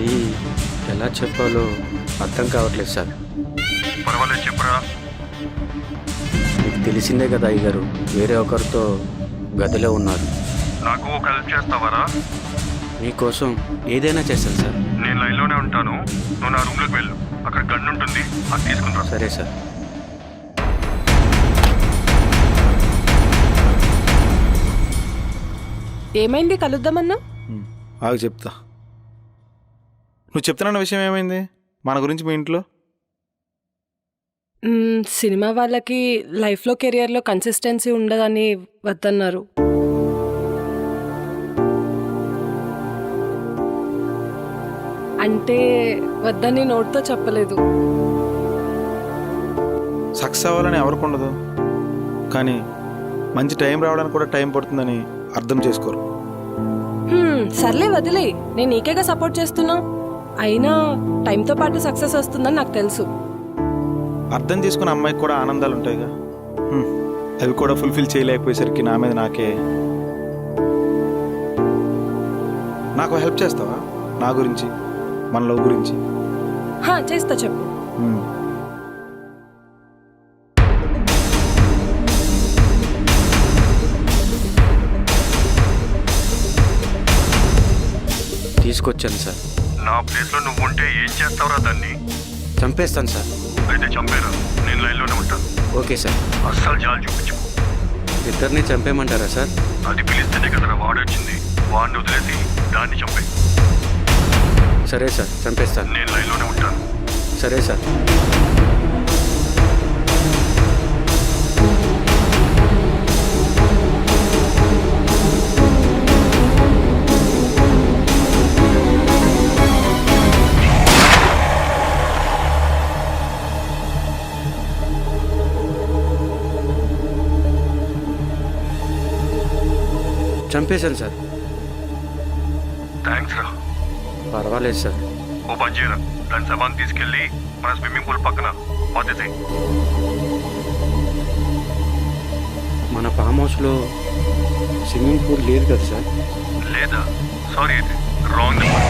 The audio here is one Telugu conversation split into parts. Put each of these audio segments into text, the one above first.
అది ఎలా చెప్పాలో అర్థం కావట్లేదు సార్. పర్వాలేదు చెప్పురా. మీకు తెలిసిందే కదా అయ్యగారు, వేరే ఒకరితో గదిలో ఉన్నారు. నాకు ఒక హెల్ప్ చేస్తావారా? మీకోసం ఏదైనా చేస్తాను సార్. నేను లైన్లోనే ఉంటాను, నువ్వు నా రూమ్లోకి వెళ్ళు. అక్కడ గన్ ఉంటుంది, అది తీసుకుంటా. సరే సార్. ఏమైంది కలుద్దామన్నా? ఆగు చెప్తా. నువ్వు చెప్తున్న విషయం ఏమైంది మన గురించి మీ ఇంట్లో? సినిమా వాళ్ళకి లైఫ్లో కెరియర్లో కన్సిస్టెన్సీ ఉండదని వద్దన్నారు. అంటే వద్దని నోట్తో చెప్పలేదు. సక్సెస్ అవ్వాలని ఎవరికి ఉండదు, కానీ మంచి టైం రావడానికి కూడా టైం పడుతుందని అర్థం చేసుకోరు. సర్లే వదిలే, నేను నీకేగా సపోర్ట్ చేస్తున్నా. అయినా టైంతో పాటు సక్సెస్ వస్తుందని నాకు తెలుసు. అర్థం చేసుకున్న అమ్మాయికి కూడా ఆనందాలు ఉంటాయిగా, అవి కూడా ఫుల్ఫిల్ చేయలేకపోయేసరికి నా మీద నాకే. నాకు హెల్ప్ చేస్తావా నా గురించి, మన లవ్ గురించి? చేస్తా, చెప్పు. తీసుకొచ్చాను సార్. నా ప్లేస్లో నువ్వు ఉంటే ఏం చేస్తావురా? దాన్ని చంపేస్తాను సార్. అయితే చంపేరా, నేను లైన్లోనే ఉంటాను. Okay sir. అస్సలు జాలి చూపించు. ఇద్దరిని చంపేయమంటారా సార్? అది పిలిస్తేనే కదరా వాడొచ్చింది. వాడిని వదిలేసి దాన్ని చంపే. సరే సార్, చంపేస్తాను. నేను లైన్లోనే ఉంటాను. సరే సార్. చంపేశాను సార్. థ్యాంక్స్ రా. పర్వాలేదు సార్. ఓ పని చేయరా, దాని సమాన్ తీసుకెళ్ళి మన స్విమ్మింగ్ పూల్ పక్కన పాతేసాయి. మన ఫామ్ హౌస్లో స్విమ్మింగ్ పూల్ లేదు కదా సార్? లేదా? సారీ, అయితే రాంగ్ నెంబర్.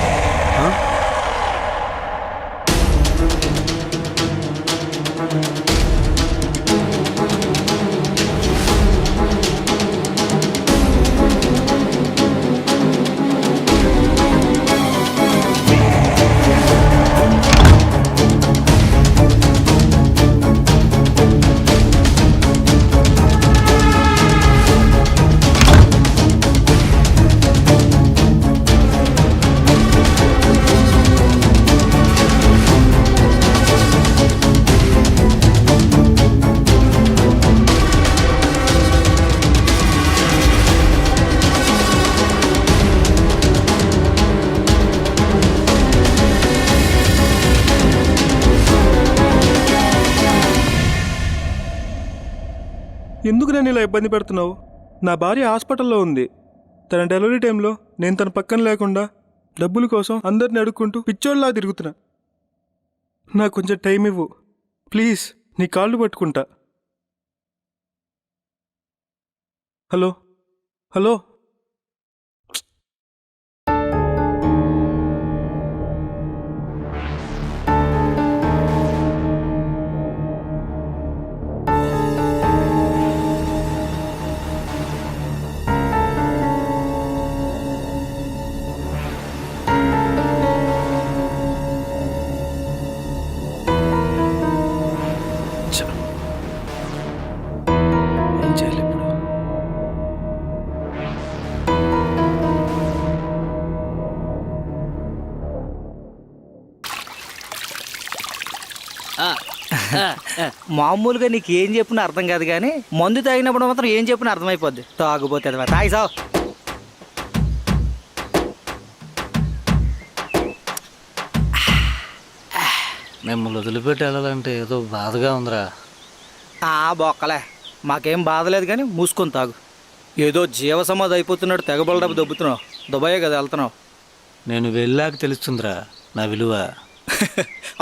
ఎందుకు నేను ఇలా ఇబ్బంది పెడుతున్నావు? నా భార్య హాస్పిటల్లో ఉంది. తన డెలివరీ టైంలో నేను తన పక్కన లేకుండా డబ్బుల కోసం అందరిని అడుక్కుంటూ పిచ్చోళ్ళలా తిరుగుతున్నా. నాకు కొంచెం టైం ఇవ్వు ప్లీజ్, నీ కాళ్ళు పట్టుకుంటా. Hello hello. ఏం చేయాలి ఇప్పుడు? మామూలుగా నీకు ఏం చెప్పినా అర్థం కాదు, కానీ మందు తాగినప్పుడు మాత్రం ఏం చెప్పినా అర్థమైపోద్ది. తాగుపోతే తాగి సావు. మిమ్మల్ని వదిలిపెట్టి వెళ్ళాలంటే ఏదో బాధగా ఉందిరా. బొక్కలే, మాకేం బాధలేదు, కానీ మూసుకొని తాగు. ఏదో జీవ సమాధి అయిపోతున్నాడు, తెగబల డబ్బు దొబ్బుతున్నావు. దుబాయే కదా వెళ్తున్నావు. నేను వెళ్ళాక తెలుస్తుందిరా నా విలువ.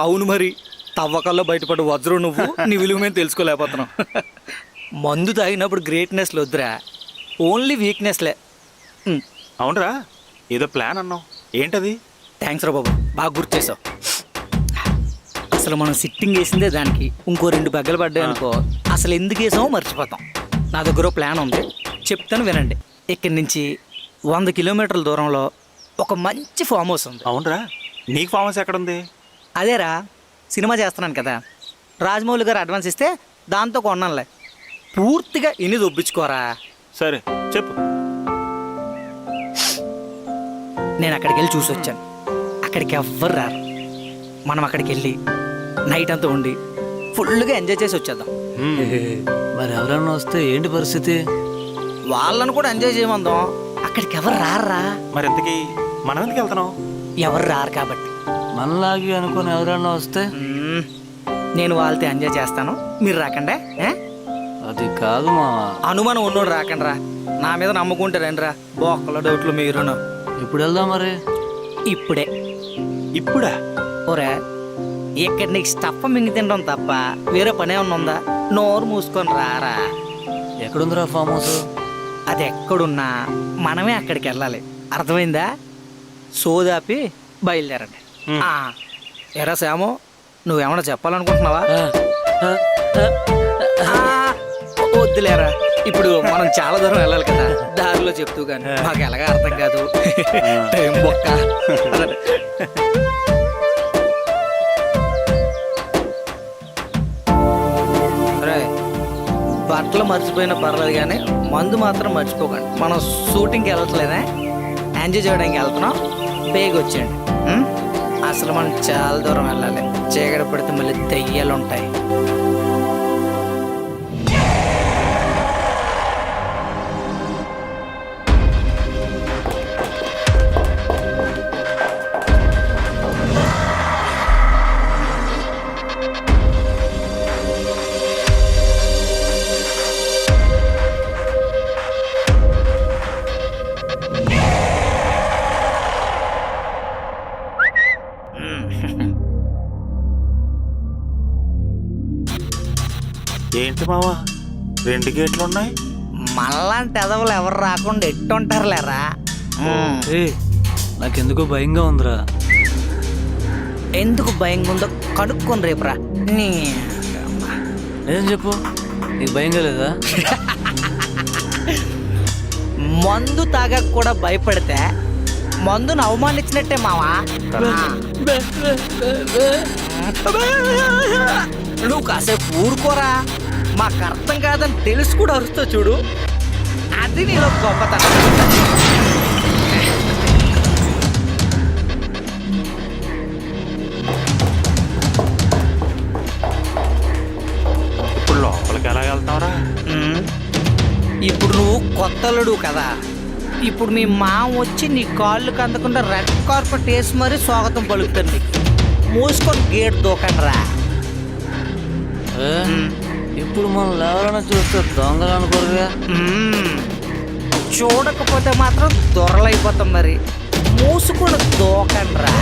అవును మరి, తవ్వకల్లో బయటపడి వజ్రం నువ్వు, నీ విలువ మేము తెలుసుకోలేకపోతున్నాం. మందు తాగినప్పుడు గ్రేట్నెస్లు వద్దురా, ఓన్లీ వీక్నెస్లే. అవునరా, ఏదో ప్లాన్ అన్నావు, ఏంటది? థ్యాంక్స్ రా బాబు, బాగా గుర్తు చేసావు. అసలు మనం సిట్టింగ్ వేసిందే దానికి, ఇంకో 2 బగ్గలు పడ్డాయి అనుకో అసలు ఎందుకు వేసామో మర్చిపోతాం. నా దగ్గర ఓ ప్లాన్ ఉంది, చెప్తాను వినండి. ఇక్కడి నుంచి 100 కిలోమీటర్ల దూరంలో ఒక మంచి ఫామ్ హౌస్ ఉంది. అవునరా, నీకు ఫామ్ హౌస్ ఎక్కడుంది? అదేరా, సినిమా చేస్తున్నాను కదా, రాజమౌళి గారు అడ్వాన్స్ ఇస్తే దాంతో కొన్నానులే. పూర్తిగా ఇన్ని దొబ్బించుకోరా. సరే చెప్పు. నేను అక్కడికి వెళ్ళి చూసి వచ్చాను. అక్కడికి ఎవ్వరు రారు. మనం అక్కడికి వెళ్ళి నైట్ అంతా ఉండి ఫుల్గా ఎంజాయ్ చేసి వచ్చేద్దాం. మరి ఎవరన్నా వస్తే ఏంటి పరిస్థితి? వాళ్ళను కూడా ఎంజాయ్ చేయమందాం. అక్కడికి ఎవరు రారా. మరి ఎంతకి మనం ఎందుకు వెళ్తున్నాం? ఎవరు రారు కాబట్టి. మనలాగి అనుకుని ఎవరన్నా వస్తే? నేను వాళ్ళతో ఎంజాయ్ చేస్తాను, మీరు రాకండి. అది కాదు మా అనుమానం ఉన్నోడు రాకండి రా. నా మీద నమ్ముకుంటే రండి రా. బొక్కల డౌట్లు మీరును. ఇప్పుడు వెళ్దాం మరి. ఇప్పుడే. ఇప్పుడా? ఓరే, ఇక్కడ నీకు స్టఫ్ మింగి తినడం తప్ప వేరే పనే ఉందా? నోరు మూసుకొని రారా. ఎక్కడుందిరా ఫామ్ హౌస్? అది ఎక్కడున్నా మనమే అక్కడికి వెళ్ళాలి, అర్థమైందా? సోదాపి బయలుదేరండి. ఎరా శ్యాము, నువ్వేమన్నా చెప్పాలనుకుంటున్నావా? వద్దులేరా, ఇప్పుడు మనం చాలా దూరం వెళ్ళాలి కదా, దారిలో చెప్తూ కానీ మాకు ఎలాగా అర్థం కాదు. టైం బొక్క. బట్టలు మర్చిపోయినా పర్లేదు కానీ మందు మాత్రం మర్చిపోకండి. మనం షూటింగ్కి వెళ్ళట్లేదా, ఎంజాయ్ చేయడానికి వెళ్తున్నాం. బేగ్ వచ్చేయండి. అసలు మనం చాలా దూరం వెళ్ళాలి, చీకటి పడితే మళ్ళీ దెయ్యాలు ఉంటాయి. ఏంటి మావా 2 గేట్లు ఉన్నాయి? మనలాంటి ఎదవలు ఎవరు రాకుండా ఎట్టుంటారులేరా. నాకెందుకో భయంగా ఉందిరా. ఎందుకు భయంగా ఉందో కనుక్కొని రేపురా. ఏం చెప్పు, నీకు భయంగా లేదా? మందు తాగక కూడా భయపడితే మందును అవమానించినట్టే మావా. నువ్వు కాసేపు ఊరుకోరా, మాకు అర్థం కాదని తెలుసు కూడా అరుస్తా చూడు, అది నీలో గొప్పతనం. ఇప్పుడు లోపలికి ఎలా వెళ్తావురా? ఇప్పుడు నువ్వు కొత్తలుడు కదా, ఇప్పుడు మీ మామ వచ్చి నీ కాళ్ళకు అందకుండా రెడ్ కార్పెట్ వేసి మరీ స్వాగతం పలుకుతుంది. మూసుకొని గేట్ దూకండి రా. ఇప్పుడు మనం ఎవరైనా చూస్తే దొంగలు అనుకోరుగా. చూడకపోతే మాత్రం దొరలైపోతాం. మరి మూసుకొని దూకండి రా.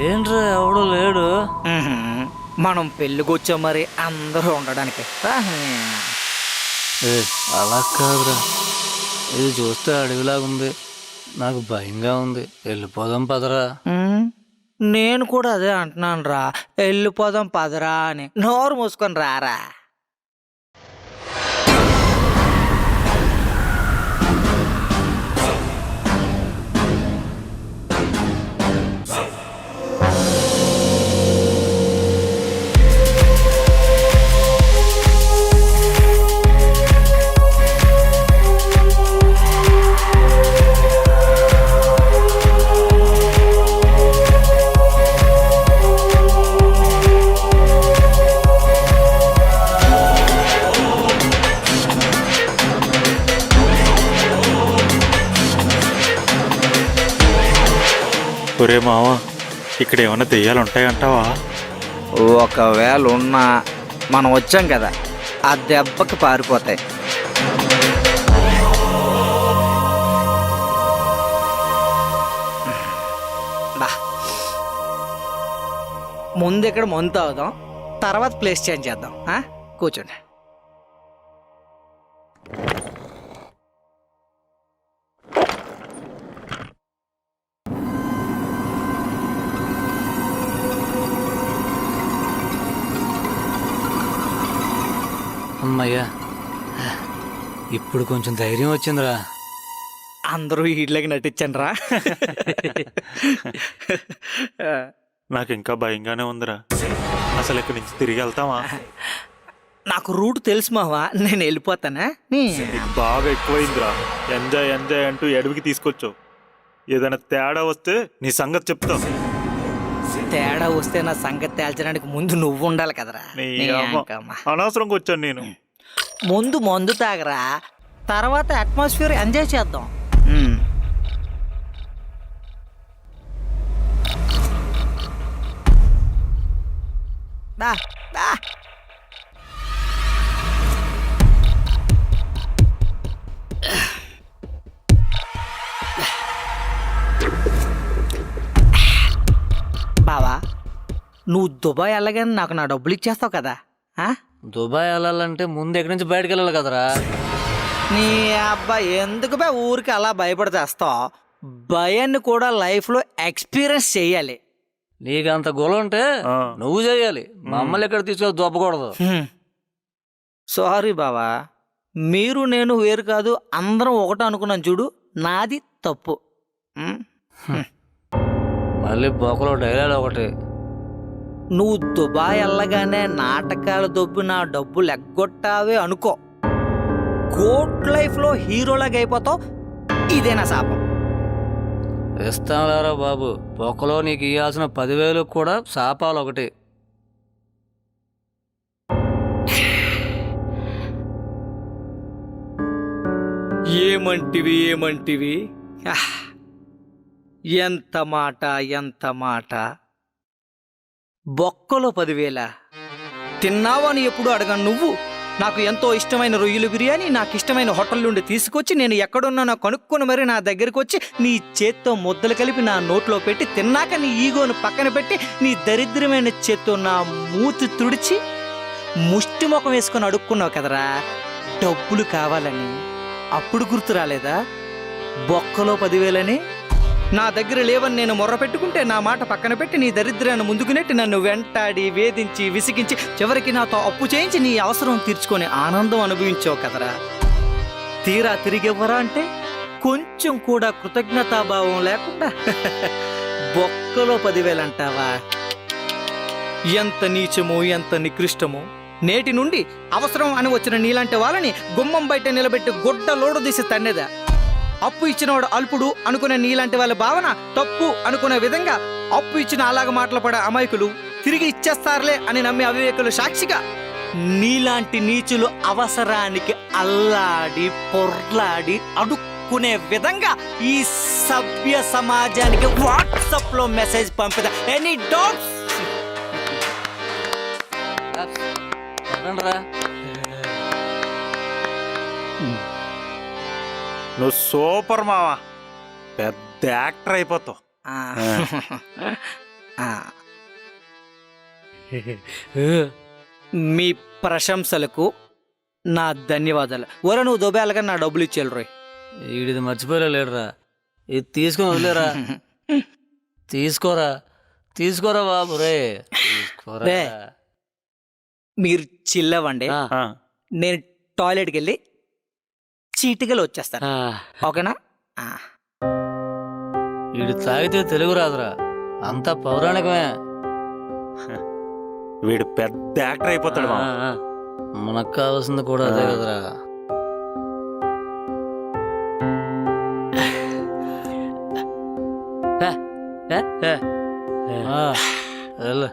ఏంట్రా ఎవడు లేడు? మనం పెళ్ళికొచ్చాం మరి అందరూ ఉండడానికి. అలా కాదురా, ఇది చూస్తే అడవిలాగుంది, నాకు భయంగా ఉంది. వెళ్ళిపోదాం పదరా. నేను కూడా అదే అంటున్నాను రా, వెళ్ళిపోదాం పదరా అని. నోరు మూసుకొని రారా. ఒరే మావా, ఇక్కడ ఏమైనా దెయ్యాలు ఉంటాయంటావా? ఒకవేళ ఉన్నా మనం వచ్చాం కదా, ఆ దెబ్బకి పారిపోతాయి. బా, ముందు ఇక్కడ మందు తాగుదాం, తర్వాత ప్లేస్ చేంజ్ చేద్దాం. కూర్చోండి. అమ్మయ్యా, ఇప్పుడు కొంచెం ధైర్యం వచ్చిందిరా. అందరూ వీటిలోకి నటించండి రా. నాకు ఇంకా భయంగానే ఉందిరా. అసలు ఇక్కడి నుంచి తిరిగి వెళ్తామా? నాకు రూట్ తెలుసు మావా, నేను వెళ్ళిపోతానా? నీకు బాగా ఎక్కువైందిరా. ఎంజాయ్ ఎంజాయ్ అంటూ అడవికి తీసుకొచ్చావు. ఏదైనా తేడా వస్తే నీ సంగతి చెప్తావు. తేడా వస్తే నా సంగతి తేల్చడానికి ముందు నువ్వు ఉండాలి కదరా. నీ అమ్మ, అనవసరంగా వచ్చాను నేను. ముందు మందు తాగరా, తర్వాత అట్మాస్ఫియర్ ఎంజాయ్ చేద్దాం. దా దా. బావా, నువ్వు దుబాయ్ వెళ్ళగానే నాకు నా డబ్బులు ఇచ్చేస్తావు కదా? దుబాయ్ వెళ్ళాలంటే ముందు ఎక్కడి నుంచి బయటకు వెళ్ళాలి కదరా. నీ అబ్బాయి ఎందుకు బా ఊరికి అలా భయపడితేస్తావు? భయాన్ని కూడా లైఫ్లో ఎక్స్పీరియన్స్ చెయ్యాలి. నీకు అంత గొల ఉంటే నువ్వు చేయాలి, మమ్మల్ని ఎక్కడ తీసుకొని దొబ్బకూడదు. సారీ బావా, మీరు నేను వేరు కాదు, అందరం ఒకటి అనుకున్నాను చూడు, నాది తప్పు. మళ్ళీ బొక్కలో డైలాగ్ ఒకటి. నువ్వు దుబాయ్ వెళ్ళగానే నాటకాల దొబ్బు నా డబ్బులు ఎగ్గొట్టావే అనుకో, కోర్ట్ లైఫ్లో హీరోలాగా అయిపోతావు. ఇదే నా శాపం. ఇస్తాంలేరా బాబు, బొక్కలో నీకు ఇవ్వాల్సిన 10,000 కూడా శాపాలు ఒకటి. ఏమంటివి ఏమంటివి? ఎంత మాట ఎంత మాట. బొక్కలో 10,000 తిన్నావని ఎప్పుడు అడగను నువ్వు. నాకు ఎంతో ఇష్టమైన రొయ్యల బిర్యానీ నాకు ఇష్టమైన హోటల్ నుండి తీసుకొచ్చి నేను ఎక్కడున్నానో కనుక్కొని మరి నా దగ్గరికి వచ్చి నీ చేత్తో ముద్దలు కలిపి నా నోట్లో పెట్టి తిన్నాక నీ ఈగోను పక్కన పెట్టి నీ దరిద్రమైన చేత్తో నా మూతి తుడిచి ముష్టి ముఖం వేసుకొని అడుక్కున్నావు కదరా డబ్బులు కావాలని. అప్పుడు గుర్తు రాలేదా బొక్కలో 10,000 నా దగ్గర లేవని నేను మొర్ర పెట్టుకుంటే నా మాట పక్కన పెట్టి నీ దరిద్రాన్ని ముందుకు నెట్టి నన్ను వెంటాడి వేధించి విసిగించి చివరికి నాతో అప్పు చేయించి నీ అవసరం తీర్చుకొని ఆనందం అనుభవించావు కదరా. తీరా తిరిగివ్వరా అంటే కొంచెం కూడా కృతజ్ఞతాభావం లేకుండా బొక్కలో 10,000 అంటావా? ఎంత నీచమో ఎంత నికృష్టమో. నేటి నుండి అవసరం అని వచ్చిన నీలాంటి వాళ్ళని గుమ్మం బయట నిలబెట్టి గుడ్డ లోడు తీసి తన్నేదా. అప్పు ఇచ్చినవాడు అల్పుడు అనుకునే నీలాంటి వాళ్ళ భావన తప్పు అనుకునే విధంగా అప్పు ఇచ్చిన అలాగ మాటలు పడే అమాయకులు తిరిగి ఇచ్చేస్తారులే అని నమ్మే అవివేకులు సాక్షిగా నీలాంటి నీచులు అవసరానికి అల్లాడి పొర్లాడి అడుక్కునే విధంగా ఈ సభ్య సమాజానికి వాట్సాప్ లో మెసేజ్ పంపిదా. Any doubts? నువ్వు సూపర్ మావా, పెద్ద యాక్టర్ అయిపోతావు. మీ ప్రశంసలకు నా ధన్యవాదాలు. ఒరే నువ్వు దుబాయలుగా నా డబ్బులు ఇచ్చేయాలి రోయ్. వీడిది మర్చిపోలేడురా, ఇది తీసుకొని వదిలేరా. తీసుకోరా తీసుకోరా బాబు రే, తీసుకోరా. మీరు చిల్లవండి, నేను టాయిలెట్కి వెళ్ళి చీటికలు వచ్చేస్తాను, ఓకేనా? వీడు తాగితే తెలుగు రాదురా, అంతా పౌరాణికమే. వీడు పెద్ద యాక్టర్ అయిపోతాడు. మనకు కావాల్సింది కూడా అదే కదరా. వెళ్ళు.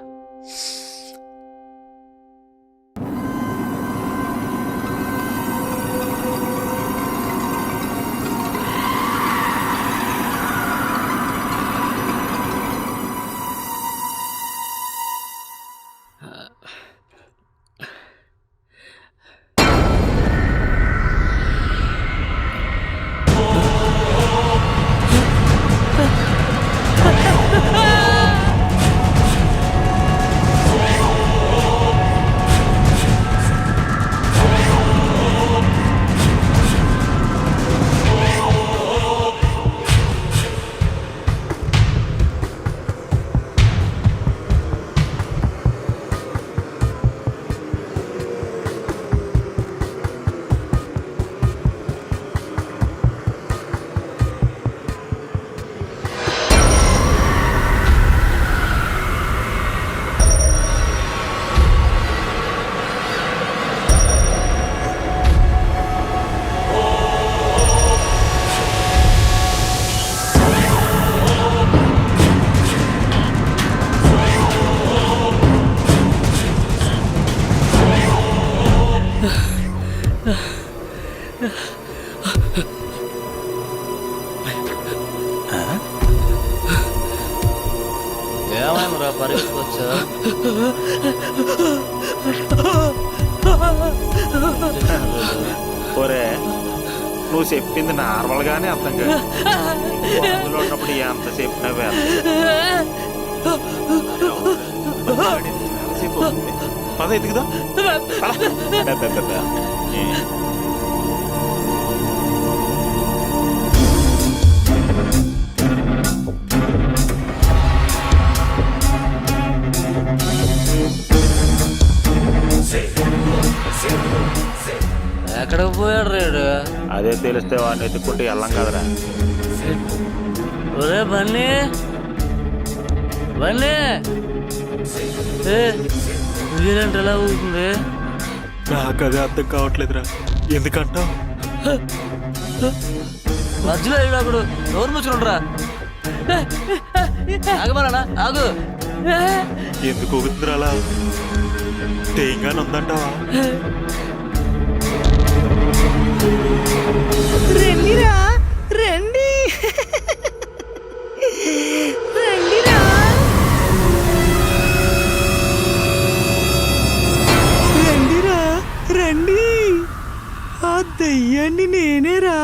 వచ్చా ఒరే నువ్వు చెప్పింది నార్మల్గానే అర్థం కాదు అందులో ఉన్నప్పుడు ఎంత చెప్పినా పద ఎదుగుదా ఎక్కడికి పోయాడు రేడు? అదే తెలిస్తే వాడిని ఎత్తుక్కుంటే వెళ్ళం కదరా. ఒరే బన్నీ బన్నీ వీరంటే ఎలా అవుతుంది? నాకు అదే అర్థం కావట్లేదురా. ఎందుకంటావు? మధ్యలో అప్పుడు నోరు ముచ్చుకుంటారా? ఆగమరా ఆగు. ఎందుకు ఊగుతుందిరా అలా? తేంగానే ఉందంటావా? రండిరా రండి రండిరా రండిరా రండి ఆ దయ్యాన్ని నేనేరా.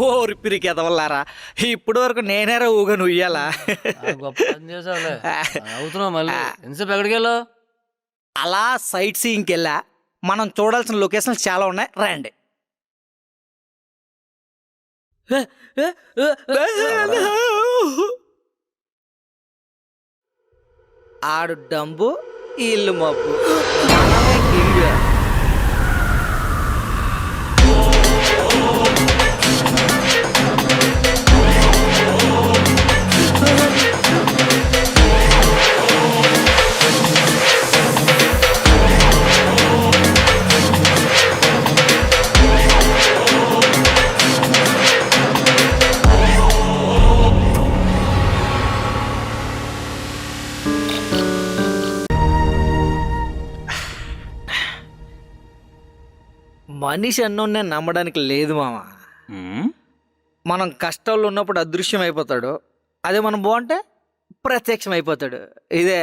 ఓరి పిరికి ఎదవల్లారా, ఇప్పటి వరకు నేనేరా ఊగను ఉయ్యాలా. గొప్ప పని చేసావులే. అవుతున్నావు మళ్ళీ ఎంతసేపు ఎక్కడికి వెళ్ళావు? అలా సైట్ సీయింగ్కి వెళ్ళా. మనం చూడాల్సిన లొకేషన్లు చాలా ఉన్నాయి, రండి. ఆడు డంబు, ఇల్లు మబ్బు, మనమే కింగ్. మనిషి అన్నోన్నే నమ్మడానికి లేదు మామ. మనం కష్టాల్లో ఉన్నప్పుడు అదృశ్యం అయిపోతాడు, అదే మనం బాగుంటే ప్రత్యక్షం అయిపోతాడు. ఇదే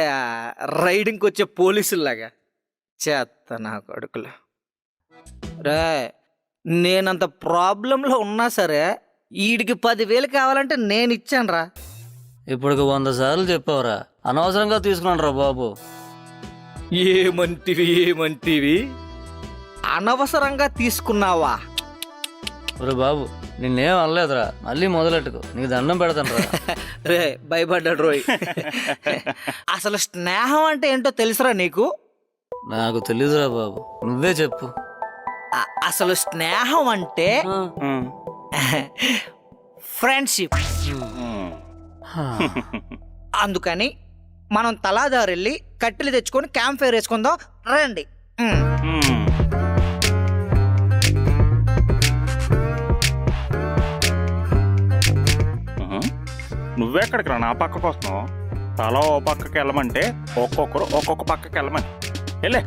రైడింగ్కి వచ్చే పోలీసుల్లాగా. చేత్త నా కొడుకులు రే. నేనంత ప్రాబ్లంలో ఉన్నా సరే వీడికి 10,000 కావాలంటే నేను ఇచ్చాను రా. ఇప్పుడు 100 సార్లు చెప్పావురా, అనవసరంగా తీసుకున్నాను రా బాబు. ఏమంటివి అనవసరంగా తీసుకున్నావా? ఒరే బాబు నిన్నేం అనలేదురా, మళ్ళీ మొదలెట్టుకో, నీకు దండం పెడతాను రా. రే భయపడ్డాడు రోయ్. అసలు స్నేహం అంటే ఏంటో తెలుసురా నీకు? నాకు తెలీదురా బాబు, నువ్వే చెప్పు. అసలు స్నేహం అంటే ఫ్రెండ్షిప్. అందుకని మనం తలాదారెళ్ళి కట్టెలు తెచ్చుకొని క్యాంప్ ఫైర్ వేసుకుందాం రండి. నువ్వెక్కడికి రా నా పక్కకు వస్తున్నావు? తల ఓ పక్కకి వెళ్ళమంటే ఒక్కొక్కరు ఒక్కొక్క పక్కకి వెళ్ళమని వెళ్ళి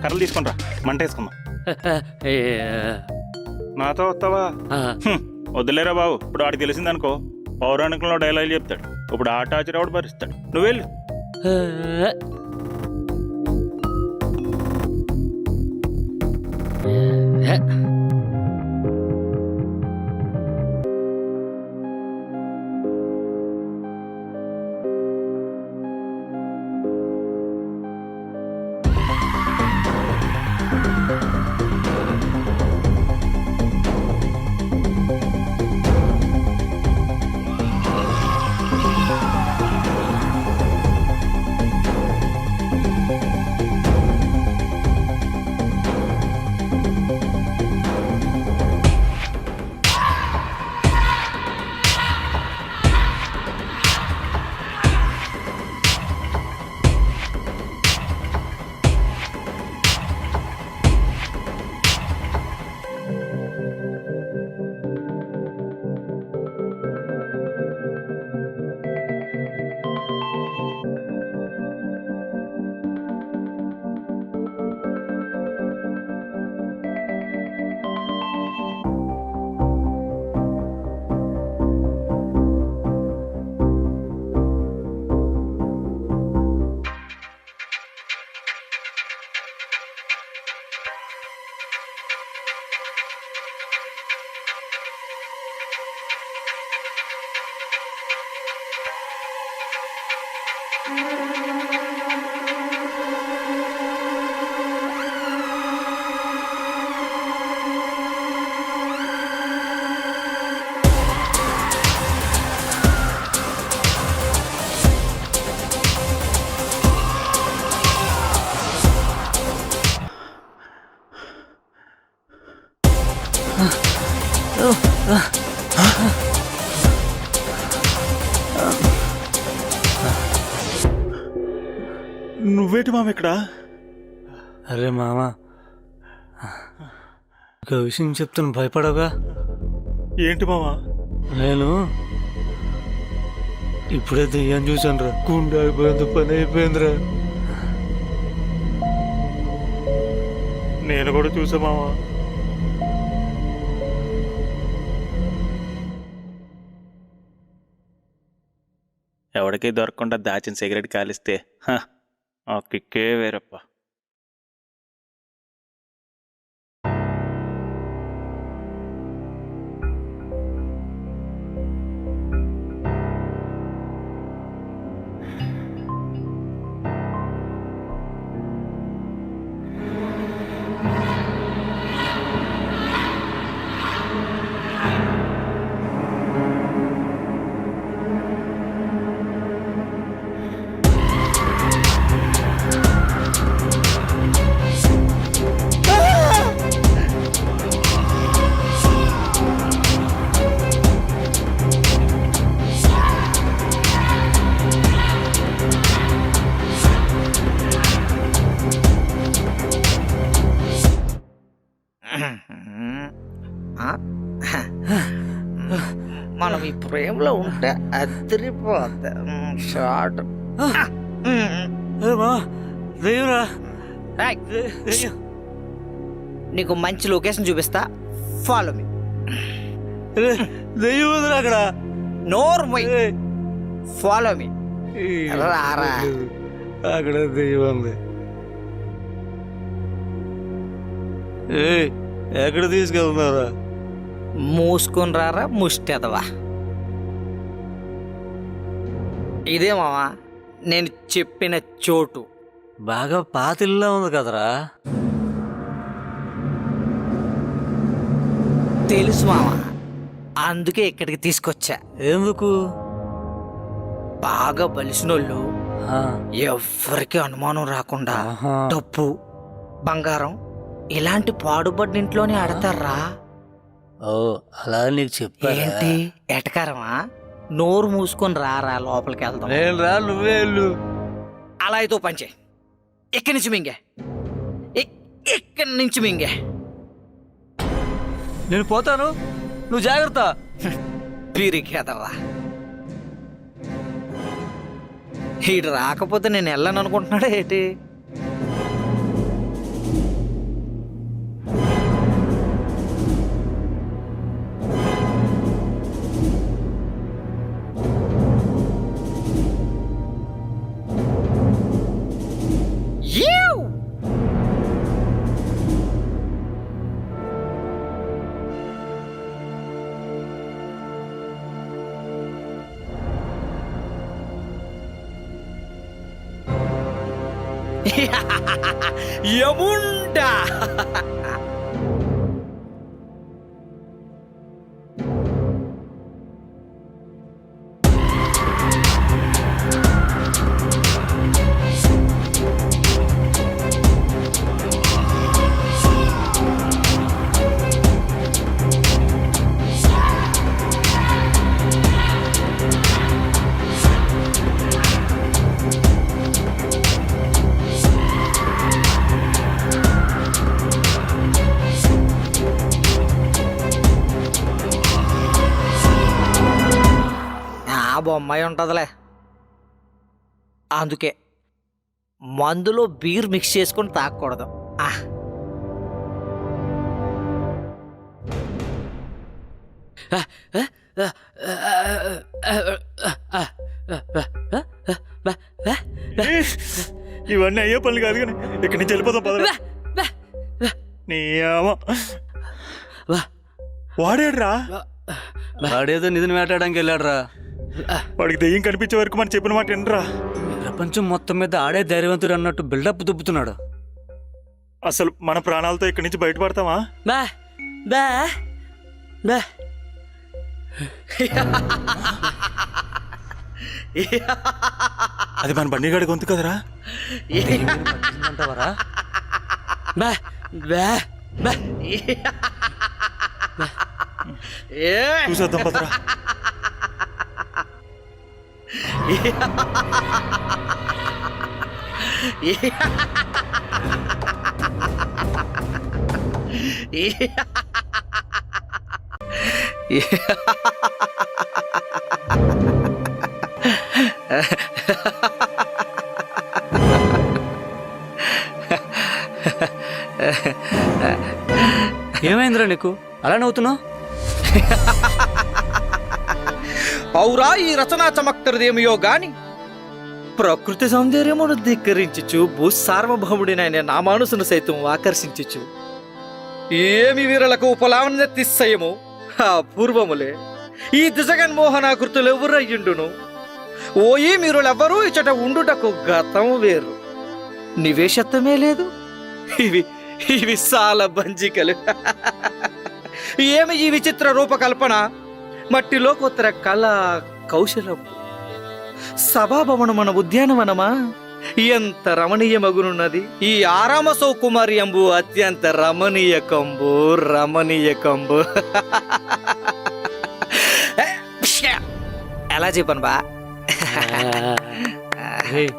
కర్రలు తీసుకుని రా, మంట వేసుకుందాం. నాతో వస్తావా? వద్దులేరా బాబు, ఇప్పుడు వాడికి తెలిసిందనుకో పౌరాణికంలో డైలాగ్ చెప్తాడు. ఇప్పుడు ఆట ఆచిరావుడు భరిస్తాడు. నువ్వెళ్ళు. నువ్వేటి మామ ఇక్కడ? అరే మామ, ఒక విషయం చెప్తాను, భయపడవుగా? ఏంటి మామ? నేను ఇప్పుడే దెయ్యం చూసాను రా, గుండె అయిపోయింది, పని అయిపోయిందిరా. నేను కూడా చూసా మామ. ఎవడికి దొరకకుండా దాచిన సిగరెట్ కాలిస్తే ఆ కిక్కే వేరప్ప. మనం ఈ ప్రేమలో ఉంటే అదిరిపోద్ది. షార్ట్ దెయ్యంరా, నీకు మంచి లొకేషన్ చూపిస్తా, ఫాలో మీ. దెయ్యం ఉందిరా అక్కడ. నోర్ మై, ఫాలో మీ. రారా, అక్కడ దెయ్యం ఉంది. ఎక్కడ తీసుకెళ్తున్నారా? మూసుకొని రారా ముష్టెదవా. ఇదే మావా నేను చెప్పిన చోటు. బాగా పాతిల్లా ఉంది కదరా. తెలుసు మావా, అందుకే ఇక్కడికి తీసుకొచ్చా. ఎందుకు? బాగా బలిసినోళ్ళు ఆ, ఎవ్వరికి అనుమానం రాకుండా ఆహా. డబ్బు, బంగారం ఇలాంటి పాడుబడిన ఇంట్లోనే ఆడతారా. ఓ అలా నీకు చెప్పా. ఏంటి ఎటకారమా? నోరు మూసుకొని రారా, లోపలికి వెళ్దాం. నేను రా, నువ్వే వెళ్ళు. అలా అయితే ఓ పంచే, ఇక్కడి నుంచి మింగే, ఇక్కడి నుంచి మింగే. నేను పోతాను, నువ్వు జాగ్రత్త. పిరికేదవా, ఈడు రాకపోతే నేను వెళ్ళను అనుకుంటున్నాడా ఏంటి? యముండా బొమ్మాయి ఉంటుందిలే. అందుకే మందులో బీర్ మిక్స్ చేసుకొని తాగకూడదు. ఇవన్నీ అయ్యే పనులు కాదు కానీ ఇక్కడి నుంచి వెళ్ళిపోతాం పద. నీ వాడాడురా, వాడేదో నిధిని వేటాడడానికి వెళ్ళాడురా. వాడికి దెయ్యం కనిపించే వరకు మనం చెప్పిన మాట వినరా. ప్రపంచం మొత్తం మీద ఆడే ధైర్యవంతుడు అన్నట్టు బిల్డప్ దుబ్బుతున్నాడు. అసలు మన ప్రాణాలతో ఇక్కడి నుంచి బయటపడతామా? బా బా బా అది మన బండిగాడి గొంతు కదరా. అంటావరా? బా బా బా చూసేద్దాం పదరా. ఏమైందిరా నీకు అలా నవ్వుతున్నావు? ఔరా ఈ రచనా చమక్తరదేమియో గాని ప్రకృతి సౌందర్యమును ధిక్కరించుచు భూ సార్వభౌముడినైన నామానుసును సైతం ఆకర్షించుచు ఏమి వీరులకు ఉపలావనెత్తిశయము ఆ పూర్వములే ఈ దిజగన్మోహనాకృతులు ఎవరయ్యుండును. ఓయి మీరులెవ్వరూ ఇచ్చట ఉండుటకు గతం వేరు, నివేశత్వమే లేదు. ఇవి ఇవి సాల బంజికలు. ఏమి ఈ విచిత్ర రూపకల్పన, మట్టిలో కొత్త కళ కౌశలం. సభాభవనం మన ఉద్యానవనమా ఎంత రమణీయమగునున్నది. ఈ ఆరామ సౌకుమార్యంబు అత్యంత రమణీయకంబు రమణీయకంబు. ఎలా చెప్పను బా? రేయ్,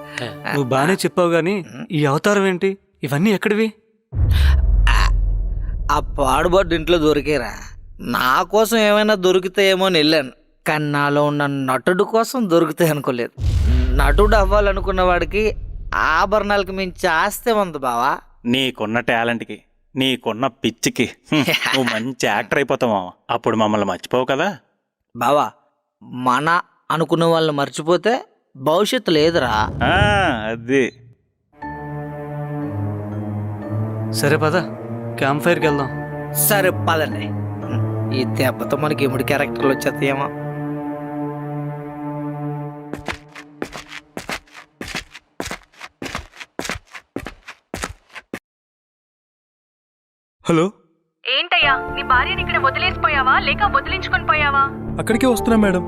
నువ్వు బాగానే చెప్పావు గాని ఈ అవతారం ఏంటి? ఇవన్నీ ఎక్కడివి? ఆ పాడుబడ్డు ఇంట్లో దొరికేరా. నా కోసం ఏమైనా దొరుకుతాయేమో అని వెళ్ళాను, కానీ నాలో ఉన్న నటుడు కోసం దొరుకుతాయి అనుకోలేదు. నటుడు అవ్వాలనుకున్న వాడికి ఆభరణాలకి మించి ఆస్తే ఉంది బావా. నీకున్న టాలెంట్కి, నీకున్న పిచ్చికి నువ్వు మంచి యాక్టర్ అయిపోతావు. అప్పుడు మమ్మల్ని మర్చిపోవు కదా బావా. మన అనుకున్న వాళ్ళని మర్చిపోతే భవిష్యత్తు లేదురా. అది సరే పద, క్యాంప్ ఫైర్కి వెళ్దాం. సరే పదండి. ఈ దెబ్బతో మనకి ఎముడి క్యారెక్టర్లు వచ్చేస్తాయేమో. హలో, ఏంటయ్యా నీ భార్యని ఇక్కడ వదిలేసిపోయావా లేక వదిలించుకొని పోయావా? అక్కడికే వస్తున్నా మేడం.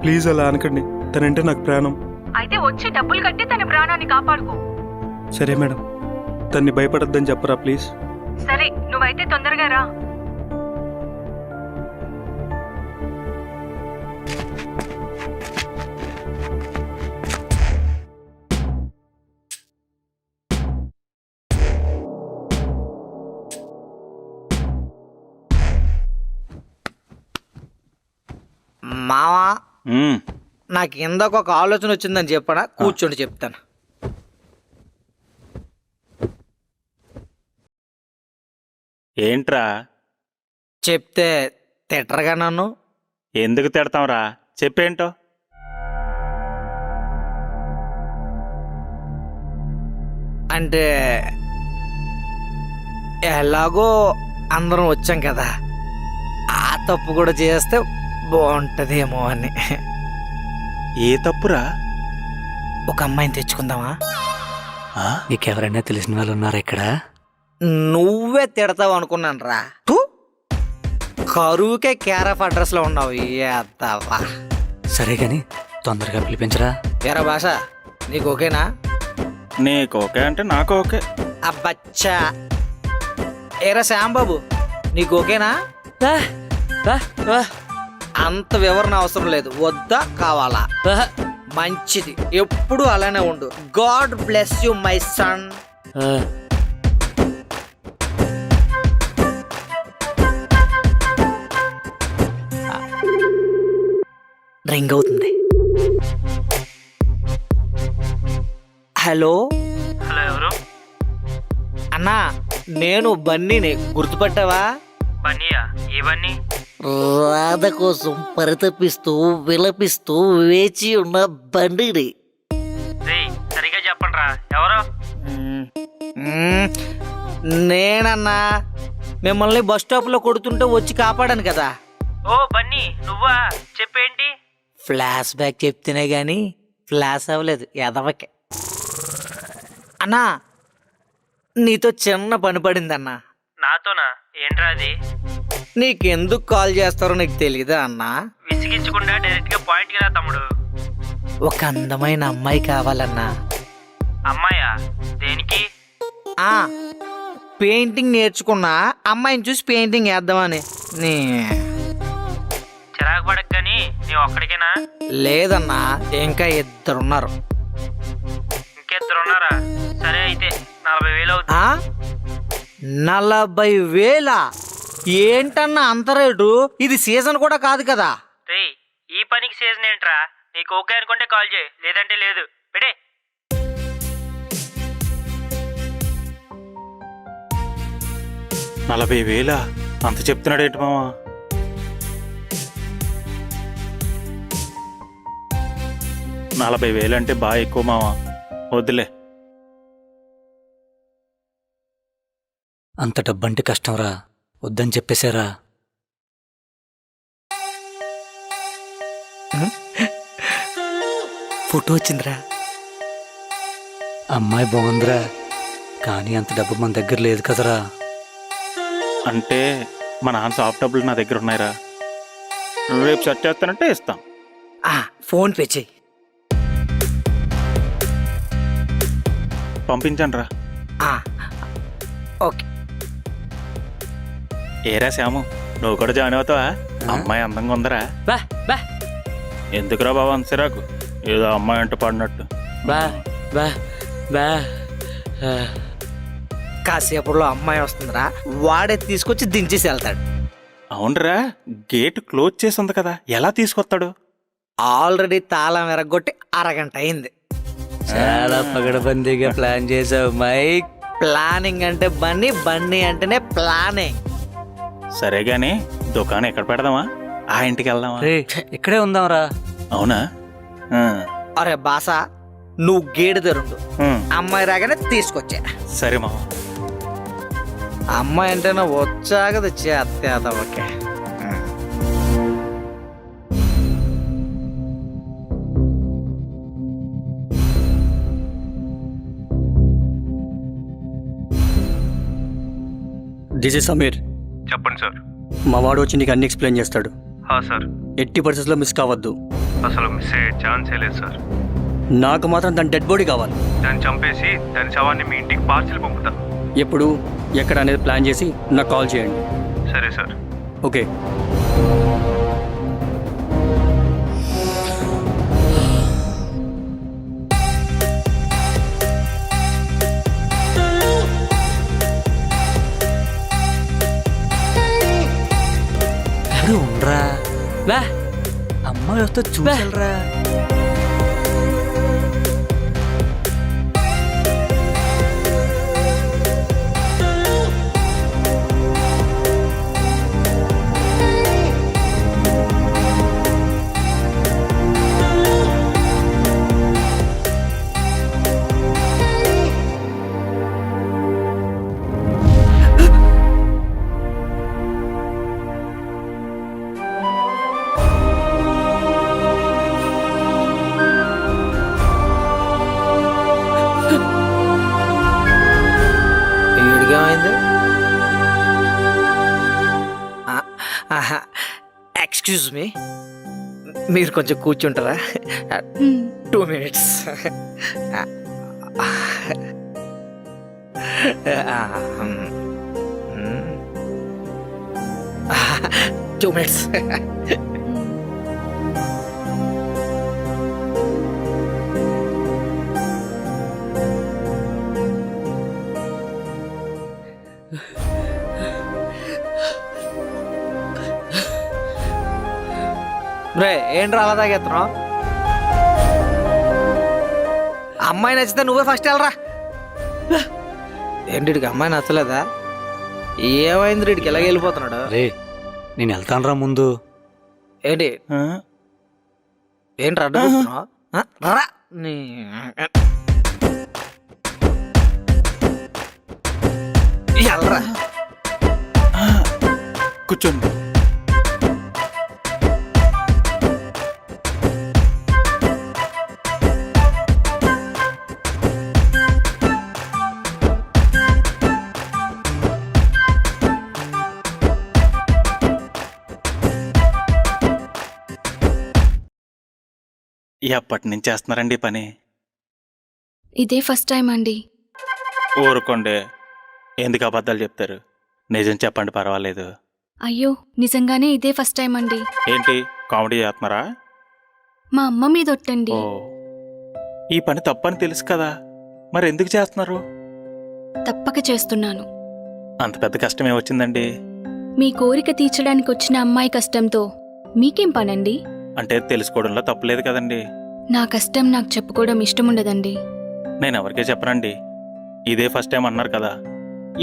ప్లీజ్ అలా అనకండి, తనంటే నాకు ప్రాణం. అయితే వచ్చి డబ్బులు కట్టి తన ప్రాణాన్ని కాపాడుకో. సరే మేడం, తన్ని భయపడొద్దని చెప్పరా ప్లీజ్. సరే నువ్వైతే తొందరగా రా. మావా, నాకు ఇందాక ఒక ఆలోచన వచ్చిందని చెప్పనా? కూర్చోండి చెప్తాను. ఏంట్రా? చెప్తే తిట్టరుగా నన్ను? ఎందుకు తిడతాంరా, చెప్పేంటో. అంటే ఎలాగో అందరం వచ్చాం కదా, ఆ తప్పు కూడా చేస్తే బాగుంటదేమో అని. ఏ తప్పురా? ఒక అమ్మాయిని తెచ్చుకుందామా? నీకెవరైనా తెలిసిన వాళ్ళు ఉన్నారా ఇక్కడ? నువ్వే తిడతావు అనుకున్నాను రా. కరువుకే కేర్ ఆఫ్ అడ్రస్ లో ఉన్నావు. ఏద్దావా. సరే గాని తొందరగా పిలిపించరా. ఎరా భాష, నీకు ఓకేనా? నీకు ఓకే అంటే నాకు ఓకే. అబ్బచ్చా. ఏరా శ్యాంబాబు, నీకు ఓకేనా? అంత వివరణ అవసరం లేదు. వద్దా కావాలా? మంచిది, ఎప్పుడు అలానే ఉండు. God bless you my son. Ring అవుతుంది. హలో. హలో, ఎవరు? అన్నా, నేను బన్నీని, గుర్తుపట్టావా? బన్నీయా? ఏ బన్నీ? రాధ కోసం పరితపిస్తూ విలపిస్తూ వేచి ఉన్న బండిని. రేయ్, సరిగా చెప్పండి రా, ఎవరు? నేనన్నా, మిమ్మల్ని బస్ స్టాప్ లో కొడుతుంటే వచ్చి కాపాడాను కదా. ఓ బన్నీ, నువ్వా? చెప్పేంటి? ఫ్లాష్ బ్యాక్ చెప్తేనే గాని ఫ్లాష్ అవ్వలేదు ఎదవకే. అన్నా నీతో చిన్న పని పడిందన్నా. నాతోనా? ఏంట్రా అది? నీకెందుకు కాల్ చేస్తారో నీకు తెలీదా అన్నా? విసిగించకుండా డైరెక్ట్ గా పాయింట్ కి రా తమ్ముడు. ఒక అందమైన అమ్మాయి కావాలన్నా. అమ్మాయా? దేనికి? ఆ పెయింటింగ్ నేర్చుకున్నా, అమ్మాయిని చూసి పెయింటింగ్ వేద్దామని. నీ చిరాకు పడక గానీ నీ ఒక్కడికేనా? లేదన్నా, ఇంకా ఇద్దరున్నారు. ఇంకిద్దరు ఉన్నారా? సరే అయితే 40,000 అవుతుంది. ఆ 40,000? ఏంటన్నా అంత రేటు? ఇది సీజన్ కూడా కాదు కదా. రేయ్, ఈ పనికి సీజన్ ఏంట్రా? నీకు ఓకే అనుకుంటే కాల్ చేయి, లేదంటే లేదు. పెడే. నలభై వేల అంత చెప్తున్నాడు ఏంటి మావా? నలభై వేలు అంటే బాగా ఎక్కువ మావా, వద్దులే. అంత డబ్బంటే కష్టంరా, వద్దని చెప్పేశారా? ఫోటో వచ్చిందిరా. అమ్మాయి బాగుందిరా, కానీ అంత డబ్బు మన దగ్గర లేదు కదరా. అంటే మా నాన్న సాఫ్ట్ డబ్బులు నా దగ్గర ఉన్నాయిరా, రేపు సెట్ చేస్తానంటే ఇస్తాం. ఫోన్ పే చెయ్యి. పంపించండి రా. ఓకే. ఏరా శ్యాము, నువ్వు కూడా జాయిన్ అవుతావా? అమ్మాయి అందంగా ఉందరా. బా బా ఎందుకురా బాబు అంతరాకు, ఏదో అమ్మాయి అంటూ పడినట్టు. బా బా బా కాసేపులో అమ్మాయి వస్తుందిరా, వాడే తీసుకొచ్చి దించేసి వెళ్తాడు. అవునరా, గేట్ క్లోజ్ చేసి ఉంది కదా, ఎలా తీసుకొస్తాడు? ఆల్రెడీ తాళం ఎరగొట్టి అరగంట అయింది. చాలా పగడబందీగా ప్లాన్ చేసావు మైక్. ప్లానింగ్ అంటే బన్నీ, బన్నీ అంటేనే ప్లానింగ్. సరే గాని దుకాణం ఎక్కడ పెడదామా? ఆ ఇంటికి వెళ్దామా? రే ఇక్కడే ఉందాంరా. అవునా? ఆ, అరే బాసా, నువ్వు గేడు తెరుండు, ఉమ్, అమ్మాయి రాగానే తీసుకొచ్చా. సరే మామ. అమ్మాయి అంటేనే వచ్చాక తెచ్చే అత్తే. This is Sameer. చెప్పండి సార్. మా వాడు వచ్చి నీకు అన్ని ఎక్స్ప్లెయిన్ చేస్తాడు. సార్, ఎట్టి పరిస్థితుల్లో మిస్ కావద్దు. అసలు మిస్ అయ్యే ఛాన్సే లేదు సార్. నాకు మాత్రం దాని డెడ్ బాడీ కావాలి. దాన్ని చంపేసి దాని శవాన్ని మీ ఇంటికి పార్సిల్ పంపుతా. ఎప్పుడు, ఎక్కడ అనేది ప్లాన్ చేసి నాకు కాల్ చేయండి. సరే సార్. ఓకే. ఉండరా బా, అమ్మాయి వస్తే చూసారా. ఎక్స్క్యూజ్ మీ, మీరు కొంచెం కూర్చుంటారా? 2 minutes. 2 minutes. రే ఏంట్రా అలా తాగెత్తున్నావు? అమ్మాయి నచ్చితే నువ్వే ఫస్ట్ వెళ్ళరా. ఏంటికి అమ్మాయి నచ్చలేదా? ఏమైంది వీడికి ఎలాగ వెళ్ళిపోతున్నాడు? రే నేను వెళ్తాను రా ముందు. ఏంటి ఏంట్రా అడ్డుకుంటున్నావు? రా నీ వెళ్ళరా. కూర్చోండి. ఎప్పటి నుంచి చేస్తున్నారండి ఈ పని? ఇదే ఫస్ట్ టైం అండి. ఊరుకోండి, ఎందుకు అబద్ధాలు చెప్తారు? నిజం చెప్పండి, పర్వాలేదు. అయ్యో, నిజంగానే ఇదే ఫస్ట్ టైం అండి. ఏంటి కామెడీ చేస్తున్నారా? మా అమ్మ మీద ఒట్టండి. ఓ, ఈ పని తప్పని తెలుసు కదా, మరి ఎందుకు చేస్తున్నారు? తప్పక చేస్తున్నాను. అంత పెద్ద కష్టమే వచ్చిందండి. మీ కోరిక తీర్చడానికి వచ్చిన అమ్మాయి కష్టంతో మీకేం పనండి? అంటే తెలుసుకోవడంలో తప్పులేదు కదండి. నా కష్టం నాకు చెప్పుకోవడం ఇష్టముండదండి. నేను ఎవరికే చెప్పనండి, ఇదే ఫస్ట్ టైం అన్నారు కదా,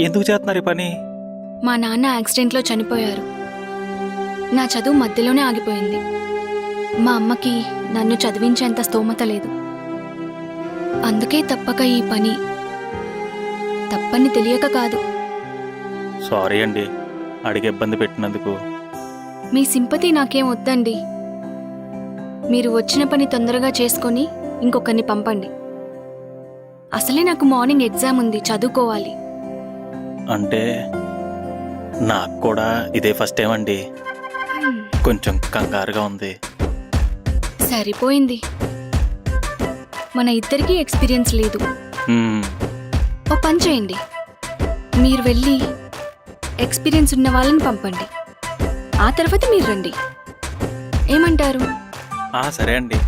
ఎందుకు చేస్తున్నారు ఈ పని? మా నాన్న యాక్సిడెంట్లో చనిపోయారు. నా చదువు మధ్యలోనే ఆగిపోయింది. మా అమ్మకి నన్ను చదివించేంత స్తోమత లేదు. అందుకే తప్పక ఈ పని. తప్పని తెలియక కాదు. సారీ అండి, అడిగి ఇబ్బంది పెట్టినందుకు. మీ సింపతి నాకేం వద్దండి. మీరు వచ్చిన పని తొందరగా చేసుకొని ఇంకొకరిని పంపండి. అసలే నాకు మార్నింగ్ ఎగ్జామ్ ఉంది, చదువుకోవాలి. అంటే నాకు కూడా ఇదే ఫస్ట్ టైం అండి, కొంచెం కంగారుగా ఉంది. సరిపోయింది. మన ఇద్దరికీ ఎక్స్పీరియన్స్ లేదు. ఓ పని చేయండి, మీరు వెళ్ళి ఎక్స్పీరియన్స్ ఉన్న వాళ్ళని పంపండి. ఆ తర్వాత మీరు రండి. ఏమంటారు? సరే అండి.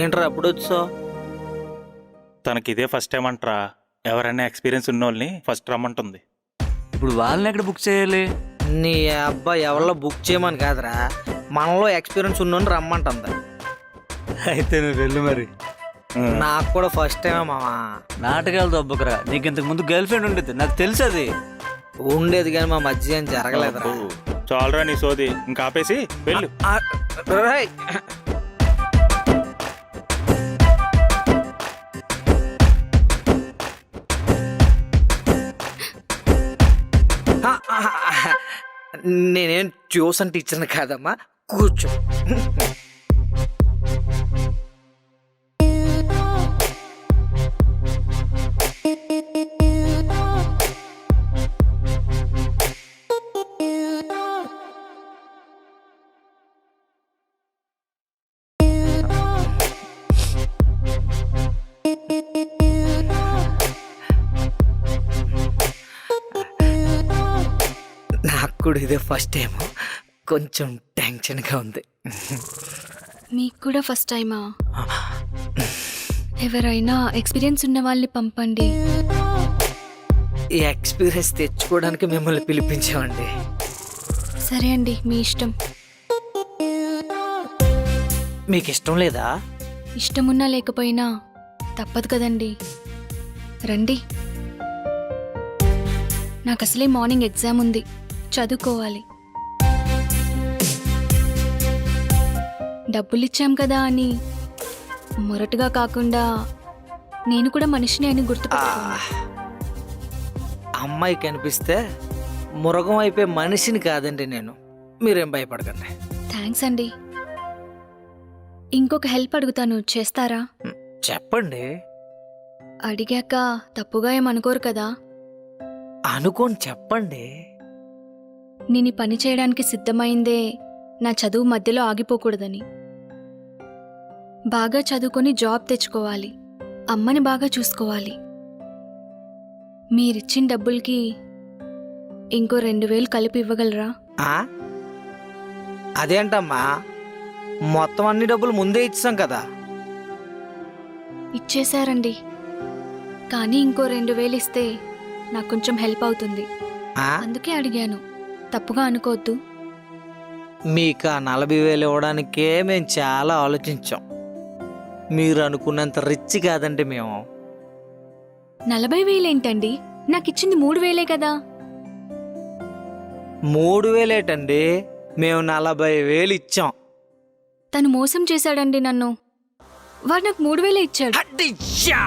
ఏంట్రా అప్పుడు వచ్చావు? తనకి ఇదే ఫస్ట్ టైం అంటరా, ఎవరైనా ఎక్స్పీరియన్స్ ఉన్న వాళ్ళని ఫస్ట్ రమ్మంటుంది. ఇప్పుడు వాళ్ళని ఎక్కడ బుక్ చేయాలి? నీ అబ్బాయి ఎవరిలో బుక్ చేయమని కాదురా, మనలో ఎక్స్పీరియన్స్ ఉన్నోని రమ్మంటుంది. అయితే నువ్వు వెళ్ళు మరి. నాకు కూడా ఫస్ట్ టైమే మామా. నాటకాలు దొబ్బకరా, నీకు ఇంతకు ముందు గర్ల్ ఫ్రెండ్ ఉండేది, నాకు తెలుసు. అది ఉండేది కానీ మా మధ్య ఏం జరగలేదురా. చాలరా నీ సోది, ఇంకా ఆపేసి వెళ్ళు. రేయ్. నేనేం ట్యూషన్ టీచర్ని కాదమ్మా, కూర్చో. కూడా ఇదే ఫస్ట్ టైం, కొంచెం టెన్షన్గా ఉంది. మీకు కూడా ఫస్ట్ టైమా? ఎవరైనా ఎక్స్పీరియన్స్ ఉన్న వాళ్ళని పంపండి. ఈ ఎక్స్పీరియన్స్ తెచ్చుకోవడానికి మిమ్మల్ని పిలిపించామండి. సరే అండి, మీ ఇష్టం. మీకు ఇష్టం లేదా? ఇష్టమున్నా లేకపోయినా తప్పదు కదండి. రండి. నాకు అసలే మార్నింగ్ ఎగ్జామ్ ఉంది, చదువుకోవాలి. డబ్బులిచ్చాం కదా అని మొరటుగా కాకుండా నేను కూడా మనిషిని అని గుర్తుపెట్టుకోండి. అమ్మాయి కనిపిస్తే మురగం అయిపోయి మనిషిని కాదండి నేను, మీరేం భయపడకండి. థ్యాంక్స్ అండి. ఇంకొక హెల్ప్ అడుగుతాను, చేస్తారా? చెప్పండి. అడిగాక తప్పుగా ఏమనుకోరు కదా? అనుకోని చెప్పండి. నేను ఈ పని చేయడానికి సిద్ధమైందే నా చదువు మధ్యలో ఆగిపోకూడదని. బాగా చదువుకొని జాబ్ తెచ్చుకోవాలి, అమ్మని బాగా చూసుకోవాలి. మీరిచ్చిన డబ్బులకి ఇంకో 2000 కలిపి ఇవ్వగలరా? అదేంటమ్మా, మొత్తం అన్ని డబ్బులు ముందే ఇచ్చాం కదా. ఇచ్చేశారండి, కానీ ఇంకో 2000 ఇస్తే నాకు కొంచెం హెల్ప్ అవుతుంది. అందుకే అడిగాను, తప్పుగా అనుకోవద్దు. మీకు ఆ 40,000 ఇవ్వడానికే మేము చాలా ఆలోచించాం. మీరు అనుకున్నంత రిచ్ కాదండి మేము. 40,000 ఏంటండి? నాకు ఇచ్చింది 3,000 కదా. 3,000 ఏంటండి, మేము 40,000 ఇచ్చాం. తను మోసం చేశాడండి నన్ను. వాడు నాకు 3,000 ఇచ్చాడు. అడ్డి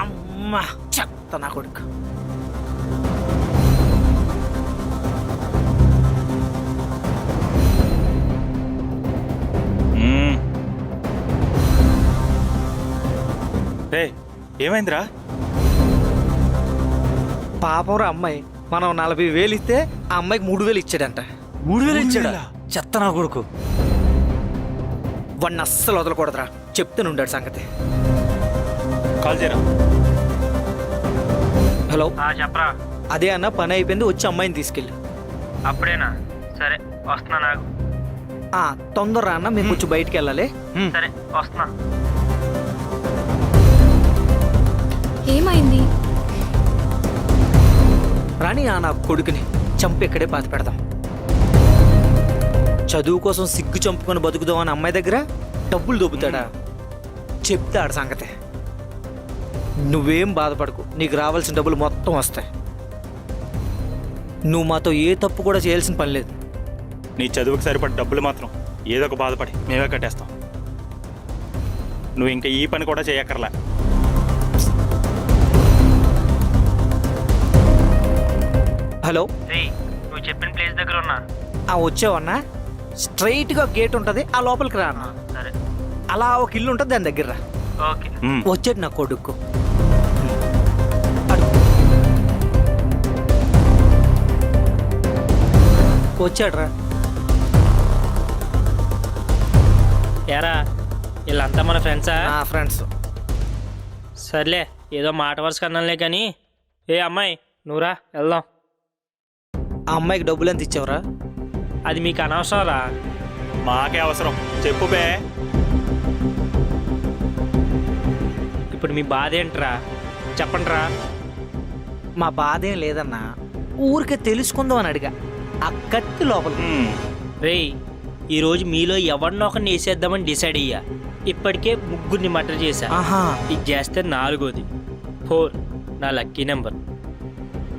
అమ్మా, చెత్త నా కొడుకు. ఏమైందిరా? పాపంరా అమ్మాయి, మనం 40,000 ఇస్తే ఆ అమ్మాయికి 3,000 ఇచ్చాడంట. 3,000 ఇచ్చాడా? చెత్త నా కొడుకు. వాడిని అస్సలు వదలకూడదురా, చెప్తూనే ఉండాడు సంగతి. కాల్ చేయరా. హలో, చెప్పరా. అదే అన్న, పని అయిపోయింది, వచ్చి అమ్మాయిని తీసుకెళ్ళి. అప్పుడేనా? సరే వస్తున్నా. నాకు తొందరరా అన్న, మేము కొంచెం బయటికి వెళ్ళాలి. సరే వస్తున్నా. ఏమైంది? రాని నా కొడుకుని చంపి ఇక్కడే పాతి పెడదాం. చదువు కోసం సిగ్గు చంపుకొని బతుకుదాం అని అమ్మాయి దగ్గర డబ్బులు దొబ్బుతాడా? చెప్తాడు సంగతి. నువ్వేం బాధపడకు, నీకు రావాల్సిన డబ్బులు మొత్తం వస్తాయి. నువ్వు మాతో ఏ తప్పు కూడా చేయాల్సిన పని లేదు. నీ చదువుకు సరిపడే డబ్బులు మాత్రం ఏదో ఒక బాధపడి మేమే కట్టేస్తాం. నువ్వు ఇంకా ఈ పని కూడా చేయక్కర్లే. హలో, నువ్వు చెప్పిన ప్లేస్ దగ్గర ఉన్నా. వచ్చావన్నా? స్ట్రైట్గా గేట్ ఉంటుంది, ఆ లోపలికి రా అన్న. సరే. అలా ఒక ఇల్లు ఉంటుంది, దాని దగ్గర రా. ఓకే. వచ్చాడు నా కొడుకు. వచ్చాడు రా. ఏరా, వీళ్ళంతా మన ఫ్రెండ్సా? నా ఫ్రెండ్స్. సర్లే, ఏదో మాట వరుస కన్నాలే కానీ. ఏ అమ్మాయి, నువ్వురా వెళ్దాం. ఆ అమ్మాయికి డబ్బులు ఎంత ఇచ్చావురా? అది మీకు అనవసరం రా. మాకే అవసరం, చెప్పు బే. ఇప్పుడు మీ బాధ ఏంట్రా, చెప్పండి రా. మా బాధ ఏం లేదన్నా, ఊరికే తెలుసుకుందాం అని అడిగా. ఆ కత్తి లోపలికి. రేయ్, ఈరోజు మీలో ఎవరినో ఒకరిని వేసేద్దామని డిసైడ్ అయ్యా. ఇప్పటికే 3 మర్డర్ చేశా. ఇది చేస్తే 4వది. 4 నా లక్కీ నెంబర్.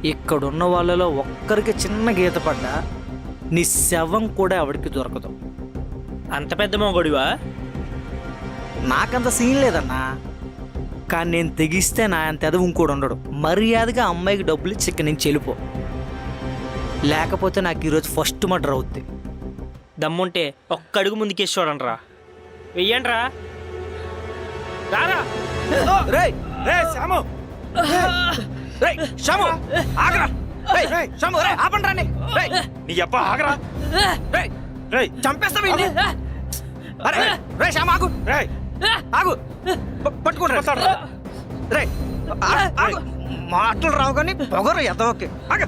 ఇక్కడున్న వాళ్ళలో ఒక్కరికి చిన్న గీత పడ్డా నీ శవం కూడా ఎవరికి దొరకదు. అంత పెద్ద మొగడివా? నాకంత సీన్ లేదన్నా, కానీ నేను తెగిస్తే నా అంత ఎదవ ఇంకోడు ఉండడు. మర్యాదగా అమ్మాయికి డబ్బులు ఇచ్చి ఇక్కడి నుంచి వెళ్ళిపో, లేకపోతే నాకు ఈరోజు ఫస్ట్ మర్డర్ అవుద్ది. దమ్ముంటే ఒక్క అడుగు ముందుకేసి చూడండి రా. వెయ్యండి రా. రారా. రేయ్ రేయ్ శ్యాము, రేయ్ శ్యాము ఆగరా. రేయ్ శ్యాము, రేయ్ ఆపండి రాని. రేయ్ నీ అబ్బ ఆగరా. రేయ్ రేయ్ చంపేస్తావు వీడిని. అరే రేయ్ శ్యాము ఆగు. రేయ్ ఆగు, పట్టుకుంటా. రేయ్ ఆగు, మాటలు రావు కానీ పొగరు ఎదవకి. ఆగ,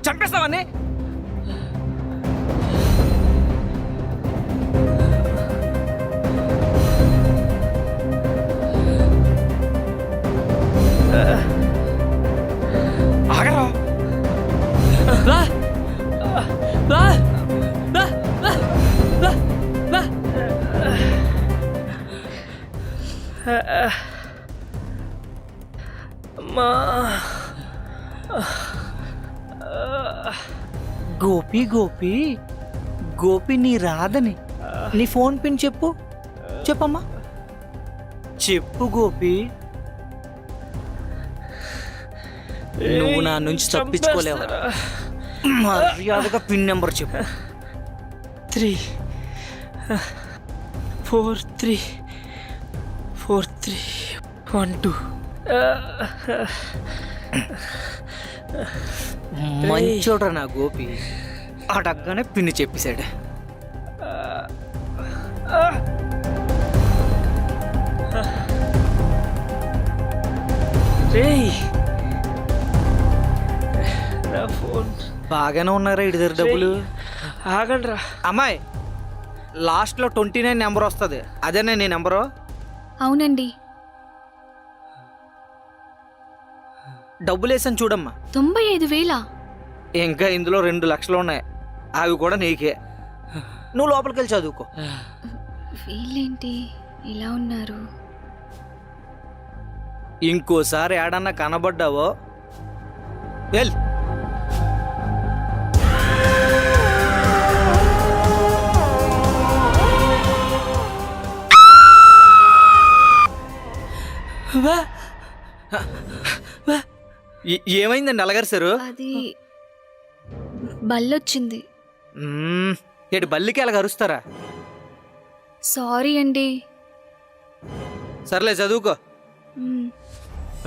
చంపేస్తావని. గోపి గోపి గోపి నీ రాదని నీ ఫోన్ పిన్ చెప్పు. చెప్పమ్మా, చెప్పు గోపి. నువ్వు నా నుంచి తప్పించుకోలేవు. మర్యాదగా పిన్ నెంబర్ చెప్పు. 3434312. మంచోడ్రా నా గోపి. అడగ్గానే పిన్ని చెప్పేశాడు. నా ఫోన్ బాగానే ఉన్నారా ఇడి దగ్గర డబ్బులు? ఆగండి రా. అమ్మాయి, లాస్ట్లో 29 నెంబర్ వస్తుంది, అదేనా నీ నెంబరు? అవునండి. డబ్బులు వేసాను చూడమ్మా. 95,000. ఇంకా ఇందులో 2 లక్షలు ఉన్నాయి, అవి కూడా నీకే. నువ్వు లోపలికి వెళ్ళి చదువుకో. వీళ్ళేంటి ఇలా ఉన్నారు? ఇంకోసారి ఏడన్నా కనబడ్డావో వెల్. ఏమైందండి అలగారు సారు? అది బల్లొచ్చింది. ఏడు బల్లికి అలా అరుస్తారా? సారీ అండి. సర్లే చదువుకో.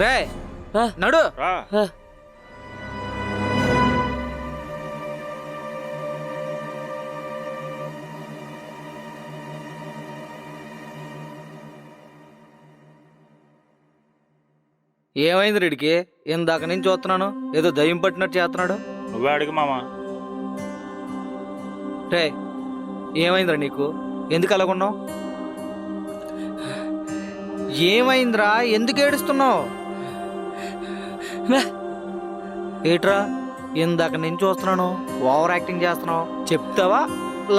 రే నడు. ఏమైంది రెడ్డికి? ఇందాక నుంచి చూస్తున్నాను, ఏదో దయ్యం పట్టినట్టు చేస్తున్నాడు. నువ్వే అడుగు మామా. రే ఏమైందిరా నీకు? ఎందుకు అలాగున్నావు? ఏమైందిరా? ఎందుకు ఏడుస్తున్నావు? ఏట్రా ఇందాక నుంచి చూస్తున్నాను, ఓవర్ యాక్టింగ్ చేస్తున్నావు. చెప్తావా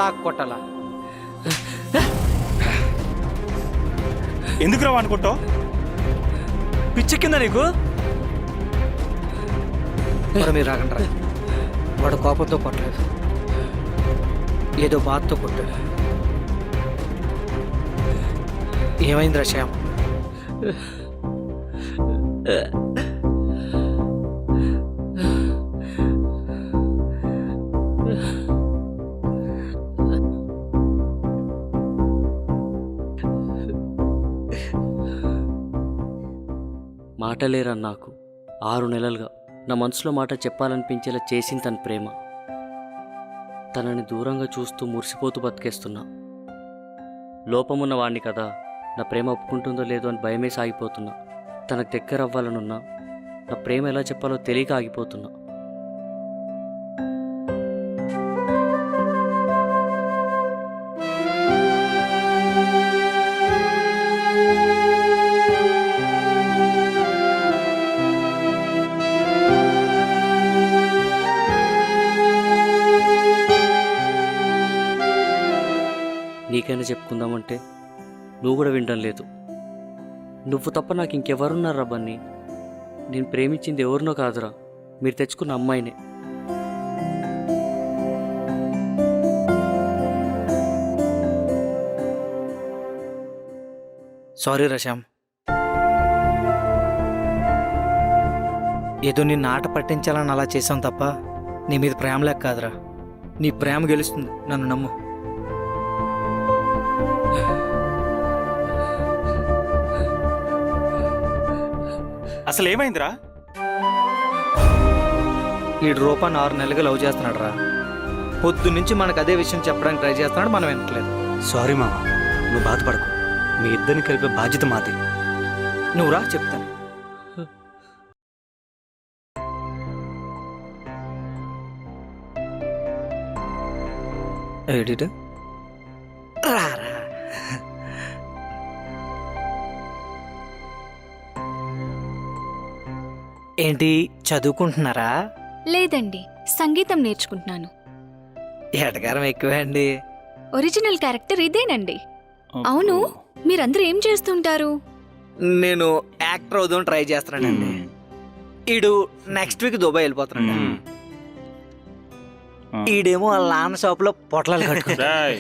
లాక్ కొట్టాలా? ఎందుకు రావు అనుకుంటావు? పిచ్చెక్కిందా నీకు? మరి మీరు రాకంటారా? వాడు కోపంతో కొట్టలేదు, ఏదో బాధతో కొట్టాడు. ఏమైందిరా శ్యామ్? మాటలేరా నాకు. 6 నెలలుగా నా మనసులో మాట చెప్పాలనిపించేలా చేసింది తన ప్రేమ. తనని దూరంగా చూస్తూ మురిసిపోతూ బతికేస్తున్నా. లోపమున్న వాణ్ణి కదా, నా ప్రేమ ఒప్పుకుంటుందో లేదో అని భయమే సాగిపోతున్నా. తనకు దగ్గర అవ్వాలనున్నా, నా ప్రేమ ఎలా చెప్పాలో తెలియక ఆగిపోతున్నా. నీకైనా చెప్పుకుందామంటే నువ్వు కూడా వినడం లేదు. నువ్వు తప్ప నాకు ఇంకెవరున్నారా బన్నీ? నేను ప్రేమించింది ఎవరినో కాదురా, మీరు తెచ్చుకున్న అమ్మాయినే. సారీ రశ్యామ్, ఏదో నిన్ను ఆట పట్టించాలని అలా చేసాం తప్ప నీ మీద ప్రేమ లేక కాదురా. నీ ప్రేమ గెలుస్తుంది, నన్ను నమ్ము. అసలు ఏమైందిరా? ఈ రూపాన్ని 6 నెలలుగా లవ్ చేస్తున్నాడు రా. పొద్దు నుంచి మనకు అదే విషయం చెప్పడానికి ట్రై చేస్తున్నాడు, మనం వినట్లేదు. సారీ మామ, నువ్వు బాధపడకు. మీ ఇద్దరిని కలిపే బాధ్యత మాది. నువ్వు రా చెప్తాను. ఎడిట్ రారా. ఏంటి చదువుకుంటున్నారా? లేదండి, సంగీతం నేర్చుకుంటున్నాను. ఎటకారం ఎక్కువే అండి. ఒరిజినల్ క్యారెక్టర్ ఇదేనండి. అవును, మీరందరూ ఏం చేస్తుంటారు? నేను యాక్టర్ అవుదాం ట్రై చేస్తున్నానండి. ఈడు నెక్స్ట్ వీక్ దుబాయ్ వెళ్ళిపోతున్నాడు. ఈడేమో వాళ్ళ నాన్న షాప్ లో పొట్లాలు కట్టుకుంటాడు.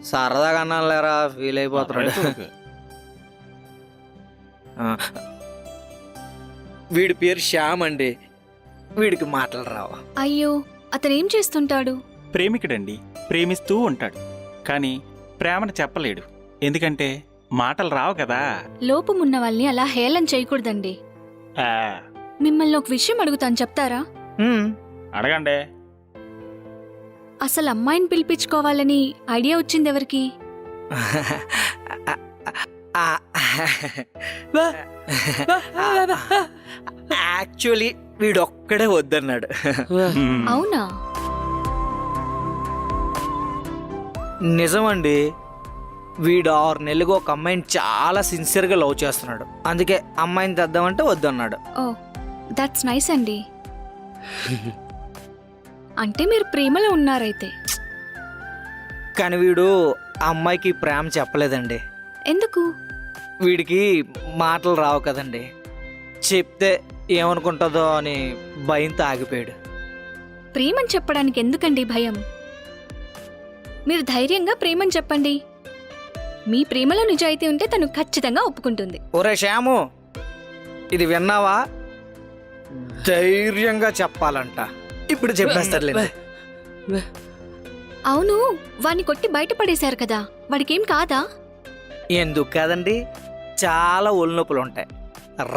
సరదాగా అన్నాను లేరా, ఫీల్ అయిపోతున్నాడు. వీడి పేరు శ్యామ్ అండి. వీడికి మాటలు రావా? అయ్యో, అతను ఏం చేస్తుంటాడు? ప్రేమికుడండి, ప్రేమిస్తూ ఉంటాడు కానీ ప్రేమను చెప్పలేడు, ఎందుకంటే మాటలు రావు కదా. లోపం ఉన్న వాళ్ళని అలా హేళన చేయకూడదండి. ఆ, మిమ్మల్ని ఒక విషయం అడుగుతాను, చెప్తారా? అడగండి. అసలు అమ్మాయిని పిలిపించుకోవాలని ఐడియా వచ్చింది ఎవరికి? యాక్చువల్లీ వీడొక్కడే వద్దన్నాడు. అవునా? నిజమండి. వీడు 6 నెలలుగా ఒక అమ్మాయిని చాలా సిన్సియర్గా లవ్ చేస్తున్నాడు. అందుకే అమ్మాయిని తెద్దామంటే వద్దన్నాడు. ఓ, దట్స్ నైస్ అండి. అంటే మీరు ప్రేమలో ఉన్నారైతే. కానీ వీడు ఆ అమ్మాయికి ప్రేమ చెప్పలేదండి. ఎందుకు? వీడికి మాటలు రావు కదండి. చెప్తే ఏమనుకుంటుందో అని భయంతో ఆగిపోయాడు. ప్రేమని చెప్పడానికి ఎందుకండి భయం? మీరు ధైర్యంగా ప్రేమని చెప్పండి. మీ ప్రేమలో నిజాయితీ ఉంటే తను ఖచ్చితంగా ఒప్పుకుంటుంది. ఒరే శ్యాము, ఇది విన్నావా? ధైర్యంగా చెప్పాలంట. ఇప్పుడు చెప్పేస్తారులే. అవును, వాణ్ణి కొట్టి బయటపడేశారు కదా, వాడికేం కాదా? ఎందుకు కాదండి, చాలా ఒళ్ళు నొప్పులు ఉంటాయి.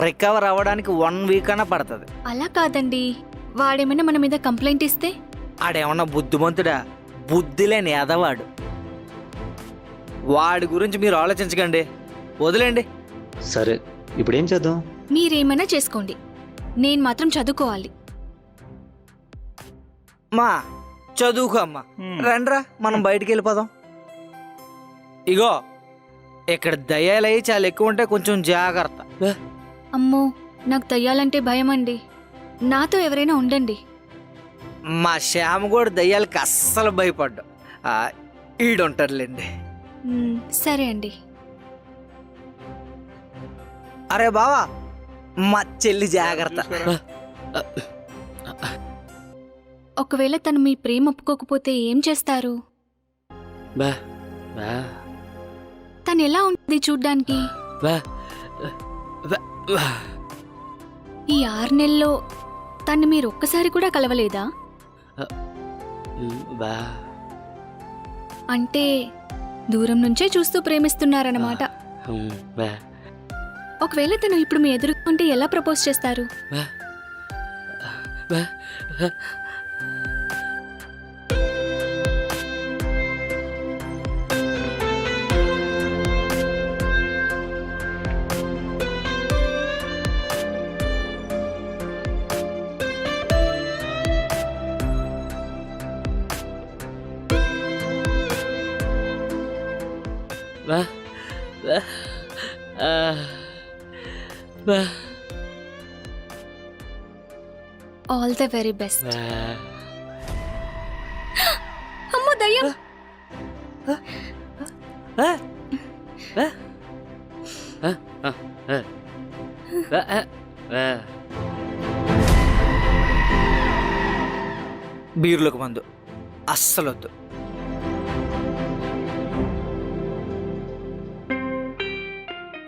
రికవర్ అవ్వడానికి 1 వీక్ అన్నా పడుతుంది. అలా కాదండి, వాడేమైనా మన మీద కంప్లైంట్ ఇస్తే? ఆడేమన్నా బుద్ధిమంతుడా? బుద్ధి లేని ఎదవాడు. వాడి గురించి మీరు ఆలోచించకండి, వదిలేండి. సరే, ఇప్పుడేం చేద్దాం? మీరేమైనా చేసుకోండి, నేను మాత్రం చదువుకోవాలి. మా చదువుకో అమ్మా. రండ్రా మనం బయటికి వెళ్ళిపోదాం. ఇగో, ఇక్కడ దయ్యాలయ్యి చాలా ఎక్కువ ఉంటే కొంచెం జాగ్రత్త. అమ్మో, నాకు దయ్యాలంటే భయం అండి. నాతో ఎవరైనా ఉండండి. మా శ్యామ్ కూడా దయ్యాలకి అస్సలు భయపడ్డా. ఈడుంటారులేండి. సరే అండి. అరే బావా, మా చెల్లి జాగ్రత్త. ఒకవేళ తను మీ ప్రేమ ఒప్పుకోకపోతే ఏం చేస్తారు? బా బా తను ఎలా ఉంటుంది చూడ్డానికి? బా బా ఈ 6 నెలల్లో తను మీరు ఒక్కసారి కూడా కలవలేదా? బా అంటే దూరం నుంచే చూస్తూ ప్రేమిస్తున్నారన్నమాట. బా ఒకవేళ తను ఇప్పుడు మీ ఎదుర్కొంటే ఎలా ప్రపోజ్ చేస్తారు? బా బా బా బా ఆల్ ద వెరీ బెస్ట్. అమ్మో దయ్యం! బీర్లకు మందు అస్సలొద్దు.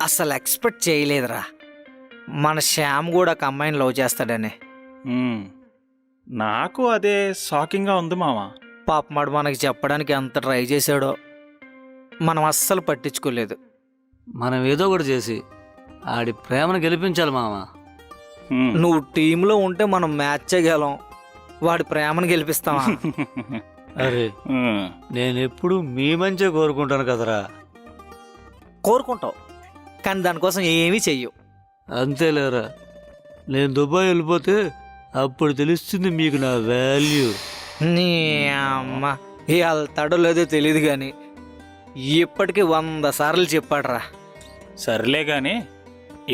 అసలు ఎక్స్పెక్ట్ చేయలేదురా మన శ్యామ్ కూడా ఒక అమ్మాయిని లవ్ చేస్తాడని. నాకు అదే షాకింగ్గా ఉంది మామ. పాపమాడు మనకి చెప్పడానికి ఎంత ట్రై చేశాడో మనం అస్సలు పట్టించుకోలేదు. మనం ఏదో ఒకటి చేసి ఆడి ప్రేమను గెలిపించాలి మామ. నువ్వు టీంలో ఉంటే మనం మ్యాచ్ చేయగలం, వాడి ప్రేమను గెలిపిస్తావా? అరే, నేను ఎప్పుడు మీ మంచిగా కోరుకుంటాను కదరా. కోరుకుంటావు కానీ దానికోసం ఏమీ చెయ్యవు. అంతేలేరా, నేను దుబాయ్ వెళ్ళిపోతే అప్పుడు తెలుస్తుంది మీకు నా వాల్యూ. నీ అమ్మ వెళ్తాడో లేదో తెలియదు కానీ ఇప్పటికీ 100 సార్లు చెప్పాడురా. సర్లే గాని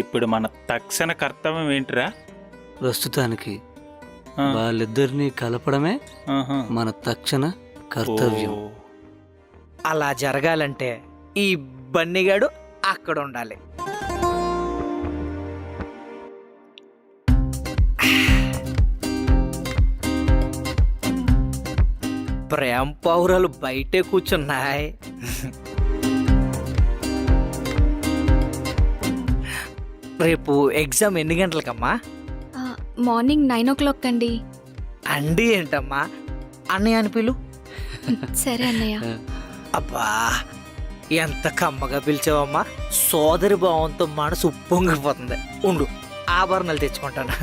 ఇప్పుడు మన తక్షణ కర్తవ్యం ఏంటిరా? ప్రస్తుతానికి వాళ్ళిద్దరినీ కలపడమే ఆహా. మన తక్షణ కర్తవ్యం. ఓ. అలా జరగాలంటే ఈ బన్నిగాడు అక్కడ ఉండాలి. ప్రేమ పౌరాలు బయటే కూర్చున్నాయి. రేపు ఎగ్జామ్ ఎన్ని గంటలకమ్మా? మార్నింగ్ 9 o'clock అండి. అండి ఏంటమ్మా, అన్నయ్య అని పిలు. సరే అన్నయ్య. అబ్బా ఎంత కమ్మగా పిలిచావమ్మా. సోదరి భావంతో మనసు ఉప్పొంగిపోతుంది. ఉండు, ఆభరణాలు తెచ్చుకుంటాను.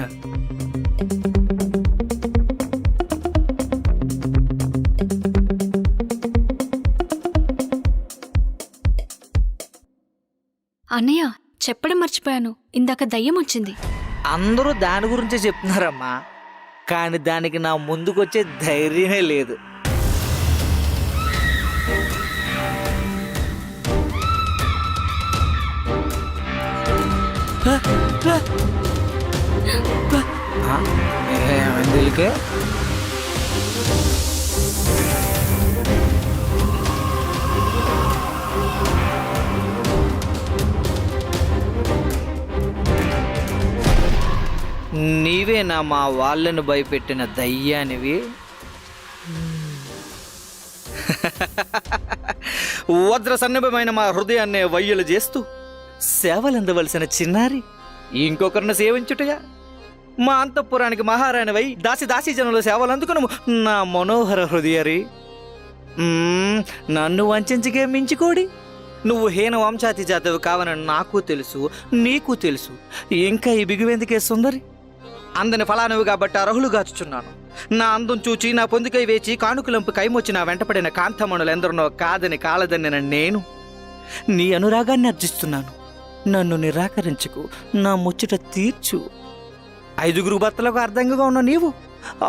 అన్నయ్య చెప్పడం మర్చిపోయాను, ఇందాక దయ్యం వచ్చింది. అందరూ దాని గురించే చెప్తున్నారమ్మా, కానీ దానికి నా ముందుకొచ్చే ధైర్యమే లేదు. ఏమందికే నీవేనా మా వాళ్ళను భయపెట్టిన దయ్యానివి? వజ్ర సన్నిభమైన మా హృదయాన్ని వయ్యలు చేస్తూ సేవలందవలసిన చిన్నారి ఇంకొకరిని సేవించుటగా మా అంతఃపురానికి మహారాణివై దాసి జనుల సేవలు అందుకును నా మనోహర హృదయరి. నన్ను వంచకే మించుకోడి. నువ్వు హీన వంశాతి జాతవి కావని నాకు తెలుసు, నీకు తెలుసు. ఇంకా ఈ బిగువెందుకే సుందరి? అందని ఫలానవి కాబట్టి అర్హులు గాచుచున్నాను. నా అందం చూచి నా పొందికై వేచి కానుకలంపు కైమొచ్చి నా వెంటపడిన కాంతమణులెందరినో కాదని కాలదన్నిన నేను నీ అనురాగాన్ని అర్జిస్తున్నాను. నన్ను నిరాకరించుకు, నా ముచ్చట తీర్చు. 5 భర్తలకు అర్థంగా ఉన్న నీవు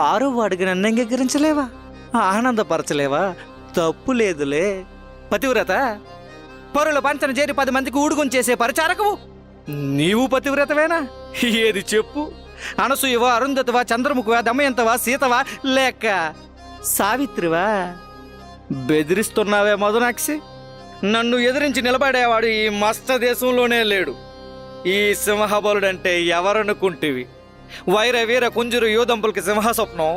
6వ వాడికి నన్ను అంగీకరించలేవా? ఆనందపరచలేవా? తప్పు లేదులే. పతివ్రత పరుల పంచన చేరి 10 మందికి ఊడుగుని చేసే పరిచారకవు నీవు పతివ్రతవేనా? ఏది చెప్పు. అనసూయవా, అరుంధతివా, చంద్రముఖివా, దమయంతవా, సీతవా, లేక సావిత్రివా? బెదిరిస్తున్నావే మధునాక్షి? నన్ను ఎదిరించి నిలబడేవాడు ఈ మస్త దేశంలోనే లేడు. ఈ సింహబలుడంటే ఎవరనుకుంటివి? వైర వీర కుంజురు యోధంపులకి సింహ స్వప్నం,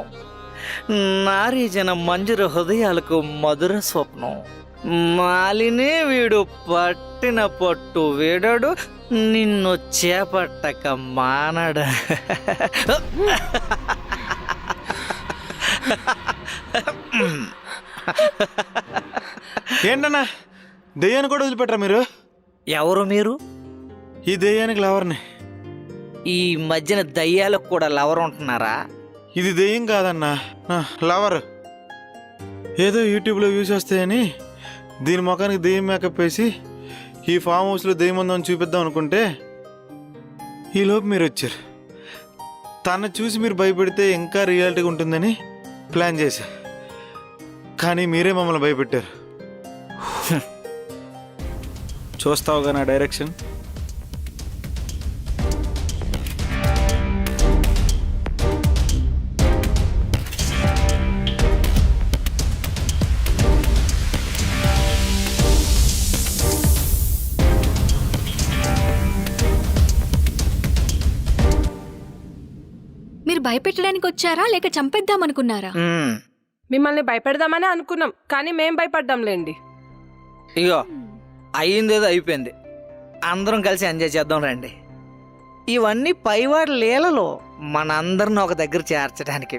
నారీజన మంజుర హృదయాలకు మధుర స్వప్నం. మాలిని వీడు పట్టిన పట్టు వీడడు, నిన్ను చేపట్టక మానడ. ఏంటన్నా దెయ్యాన్ని కూడా వదిలిపెట్టరా మీరు? ఎవరు మీరు? ఈ దెయ్యానికి లవర్ని. ఈ మధ్యన దయ్యాలకు కూడా లవర్ ఉంటున్నారా? ఇది దెయ్యం కాదన్నా, లవర్. ఏదో యూట్యూబ్లో వ్యూస్ వస్తాయని దీని ముఖానికి దెయ్యం మేకప్ వేసి ఈ ఫామ్ హౌస్లో దెయ్యం ఉందని చూపిద్దాం అనుకుంటే ఈలోపు మీరు వచ్చారు. తను చూసి మీరు భయపెడితే ఇంకా రియాలిటీగా ఉంటుందని ప్లాన్ చేశా, కానీ మీరే మమ్మల్ని భయపెట్టారు. చూస్తావుగా నా డైరెక్షన్? మీరు భయపెట్టడానికి వచ్చారా లేక చంపేద్దామనుకున్నారా? మిమ్మల్ని భయపెడదామని అనుకున్నాం, కానీ మేం భయపడ్డాంలేండి. ఇగో అయ్యిందేదో అయిపోయింది, అందరం కలిసి ఎంజాయ్ చేద్దాం రండి. ఇవన్నీ పైవాడి లీలలో మనందరిని ఒక దగ్గర చేర్చడానికి.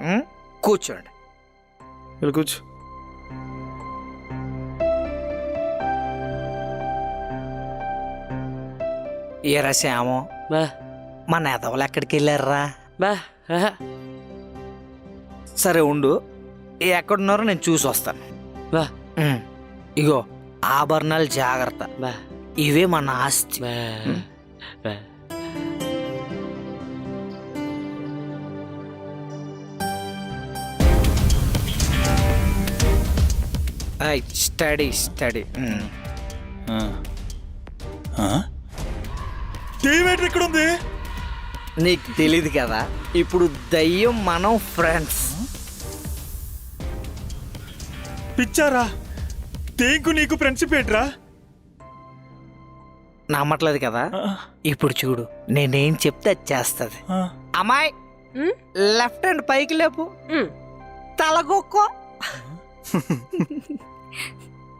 కూర్చోండి. కూర్చో. ఏరా శ్యామో, మన ఎదవలు ఎక్కడికి వెళ్ళారా? సరే ఉండు, ఎక్కడున్నారో నేను చూసి వస్తాను. ఇగో ఆభరణాలు జాగ్రత్త, ఇవే మన ఆస్తి. Study study. ఇక్కడ ఉంది. నీకు తెలీదు కదా, ఇప్పుడు దయ్యం మనం ఫ్రెండ్స్. పిచ్చారా? తేంకు నీకు ఫ్రెండ్షిప్ ఏంట్రా? నమ్మట్లేదు కదా, ఇప్పుడు చూడు నేనేం చెప్తే అది చేస్తుంది. అమ్మాయి లెఫ్ట్ హ్యాండ్ పైకి లేపు, తలగొక్కో.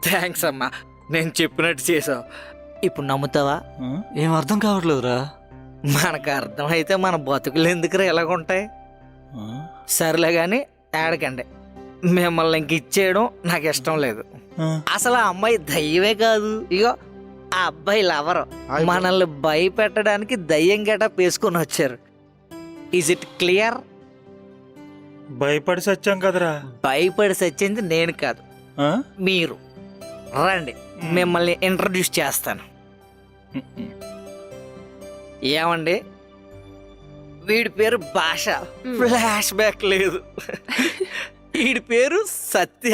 థ్యాంక్స్ అమ్మా, నేను చెప్పినట్టు చేసావు. ఇప్పుడు నమ్ముతావా? ఏం అర్థం కావట్లేదురా. మనకు అర్థమైతే మన బతుకులు ఎందుకురా ఎలాగుంటాయి? సర్లే కానీ ఏడకండి, మిమ్మల్ని ఇంక ఇచ్చేయడం నాకు ఇష్టం లేదు. అసలు ఆ అమ్మాయి దయ్యమే కాదు, ఇగో ఆ అబ్బాయి లవరు. మనల్ని భయపెట్టడానికి దయ్యం గెటప్ వేసుకొని వచ్చారు. Is it clear? భయపడి సచ్చాం కదరా. భయపడి సచ్చింది నేను కాదు, మీరు. రండి, మిమ్మల్ని ఇంట్రడ్యూస్ చేస్తాను. ఏమండి, వీడి పేరు భాష, ఫ్లాష్ బ్యాక్ లేదు. వీడి పేరు సత్య,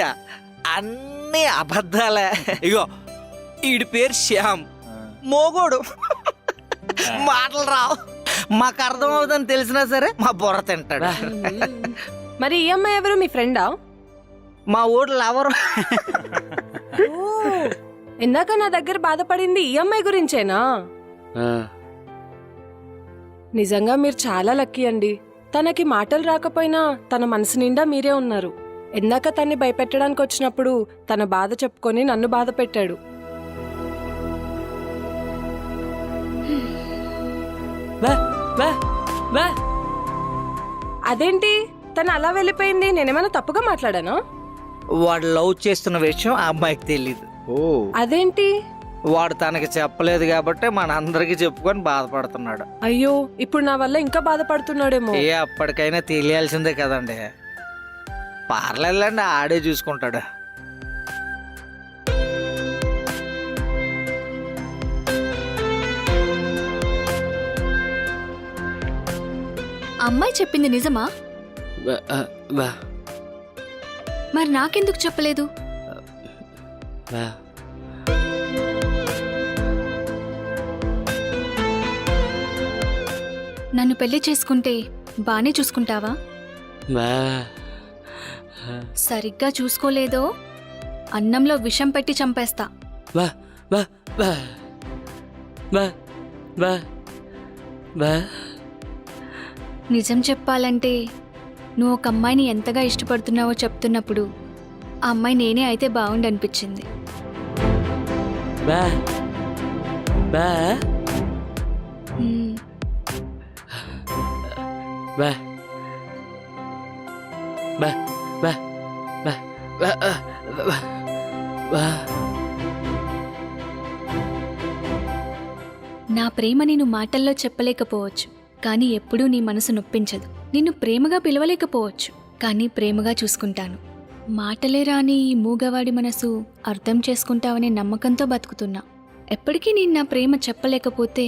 అన్ని అబద్ధాలే. ఇగో వీడి పేరు శ్యామ్, మోగోడు, మాటలు రావు. మాకు అర్థం అవుతుందని తెలిసినా సరే మా బుర్ర తింటాడు. మరి ఈ అమ్మాయి ఎవరు, మీ ఫ్రెండా? మా ఊళ్ళో లవరు. ఇందాక నా దగ్గర బాధపడింది ఈ అమ్మాయి గురించేనా? నిజంగా మీరు చాలా లక్కీ అండి. తనకి మాటలు రాకపోయినా తన మనసు నిండా మీరే ఉన్నారు. ఇందాక తన్ని భయపెట్టడానికి వచ్చినప్పుడు తన బాధ చెప్పుకొని నన్ను బాధ పెట్టాడు. అదేంటి తను అలా వెళ్ళిపోయింది? నేనేమైనా తప్పుగా మాట్లాడానా? వాడు లవ్ చేస్తున్న విషయం ఆ అమ్మాయికి తెలీదు. అదేంటి? వాడు తనకి చెప్పలేదు కాబట్టి మన అందరికి చెప్పుకొని బాధపడుతున్నాడు. అయ్యో, ఇప్పుడు నా వల్ల ఇంకా బాధపడుతున్నాడేమో. ఏ అప్పటికైనా తెలియాల్సిందే కదండి. పార్లేదండి, ఆడే చూసుకుంటాడు. అమ్మాయి చెప్పింది నిజమా? మరి నాకెందుకు చెప్పలేదు? నన్ను పెళ్లి చేసుకుంటే బానే చూసుకుంటావా? సరిగ్గా చూసుకోలేదో అన్నంలో విషం పెట్టి చంపేస్తా. నిజం చెప్పాలంటే నువ్వు ఒక అమ్మాయిని ఎంతగా ఇష్టపడుతున్నావో చెప్తున్నప్పుడు ఆ అమ్మాయి నేనే అయితే బాగుండనిపించింది. నా ప్రేమ నేను మాటల్లో చెప్పలేకపోవచ్చు, కానీ ఎప్పుడూ నీ మనసు నొప్పించదు. నిన్ను ప్రేమగా పిలవలేకపోవచ్చు, కానీ ప్రేమగా చూసుకుంటాను. మాటలే రాని ఈ మూగవాడి మనసు అర్థం చేసుకుంటావనే నమ్మకంతో బతుకుతున్నా. ఎప్పటికీ నేను నా ప్రేమ చెప్పలేకపోతే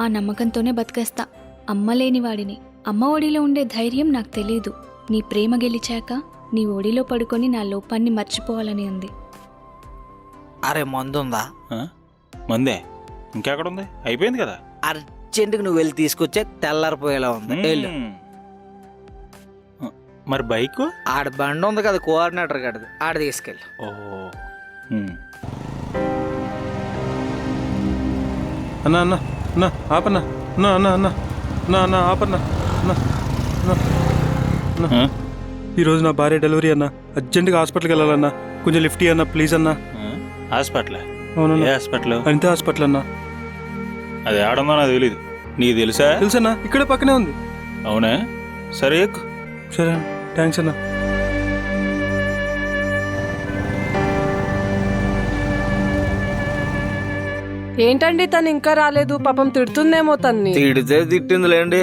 ఆ నమ్మకంతోనే బతికేస్తా. అమ్మ లేని వాడిని. అమ్మ ఒడిలో ఉండే ధైర్యం నాకు తెలీదు. నీ ప్రేమ గెలిచాక నీ ఒడిలో పడుకొని నా లోపాన్ని మర్చిపోవాలని ఉంది. అరే మందుందా? మందే ఇంకెక్కడుంది, అయిపోయింది కదా. అర్జెంటుగా నువ్వు వెళ్ళి తీసుకొచ్చే, తెల్లారిపోయేలా ఉంది. వెళ్ళు. మరి బైక్? ఆడ బండి ఉంది కదా, కోఆర్డినేటర్ గడది, ఆడ తీసుకెళ్ళి. అన్నా అన్న అన్న ఆపన్నా, అన్నా అన్న అన్న అన్నా అన్న ఆపన్నా, ఈరోజు నా భార్య డెలివరీ అన్నా, అర్జెంటుగా హాస్పిటల్కి వెళ్ళాలన్నా, కొంచెం లిఫ్ట్ అన్నా ప్లీజ్ అన్నా. హాస్పిటల్? అవునన్నా. ఏ హాస్పిటల్? అనితే హాస్పిటల్ అన్నా. అది ఆడమో నాకు తెలీదు, నీకు తెలుసా? తెలుసన్నా, ఇక్కడే పక్కనే ఉంది. అవునా, సరే ఎక్కు. సరే థ్యాంక్స్ అన్నా. ఏంటండి తను ఇంకా రాలేదు? పాపం తిడుతుందేమో తన్ని. తిడితే తిట్టిందిలేండి,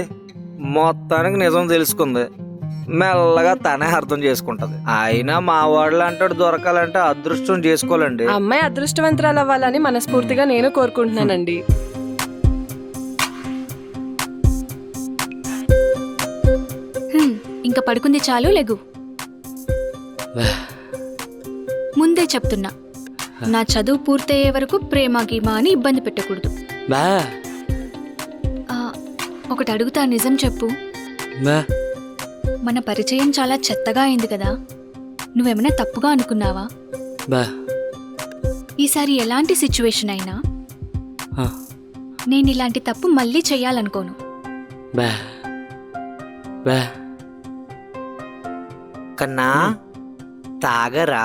మొత్తానికి నిజం తెలుసుకుంది. మెల్లగా తనే అర్థం చేసుకుంటది. అయినా మా వాళ్ళు అంటాడు దొరకాలంటే అదృష్టం చేసుకోవాలండి. అమ్మాయి అదృష్టవంతురాలు అవ్వాలని మనస్ఫూర్తిగా నేను కోరుకుంటున్నానండి. ఇంకా పడుకుంది చాలు, లెగు. ముందే చెప్తున్నా, నా చదువు పూర్తయ్యే వరకు ప్రేమ గీమా అని ఇబ్బంది పెట్టకూడదు. ఒకటి అడుగుతా, నిజం చెప్పు. బా మన పరిచయం చాలా చెత్తగా అయింది కదా, నువ్వేమైనా తప్పుగా అనుకున్నావా? బా ఈసారి ఎలాంటి సిచ్యువేషన్ అయినా ఆ, నేను ఇలాంటి తప్పు మళ్ళీ చెయ్యాలనుకోను. బా బా కన్నా తాగరా,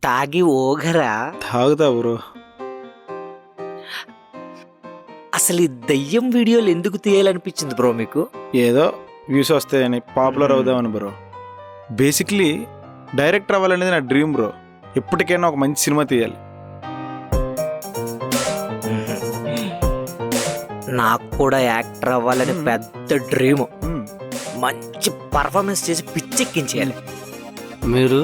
తాగి ఓగరా. తాగుతా బ్రో. అసలు ఈ దయ్యం వీడియోలు ఎందుకు తీయాలనిపించింది బ్రో మీకు? ఏదో వ్యూస్ వస్తాయని, పాపులర్ అవుదామని బ్రో. బేసిక్లీ డైరెక్టర్ అవ్వాలనేది నా డ్రీమ్ బ్రో. ఎప్పటికైనా ఒక మంచి సినిమా తీయాలి. నాకు కూడా యాక్టర్ అవ్వాలని పెద్ద డ్రీమ్. మంచి పర్ఫార్మెన్స్ చేసి పిచ్చెక్కించేయాలి. మీరు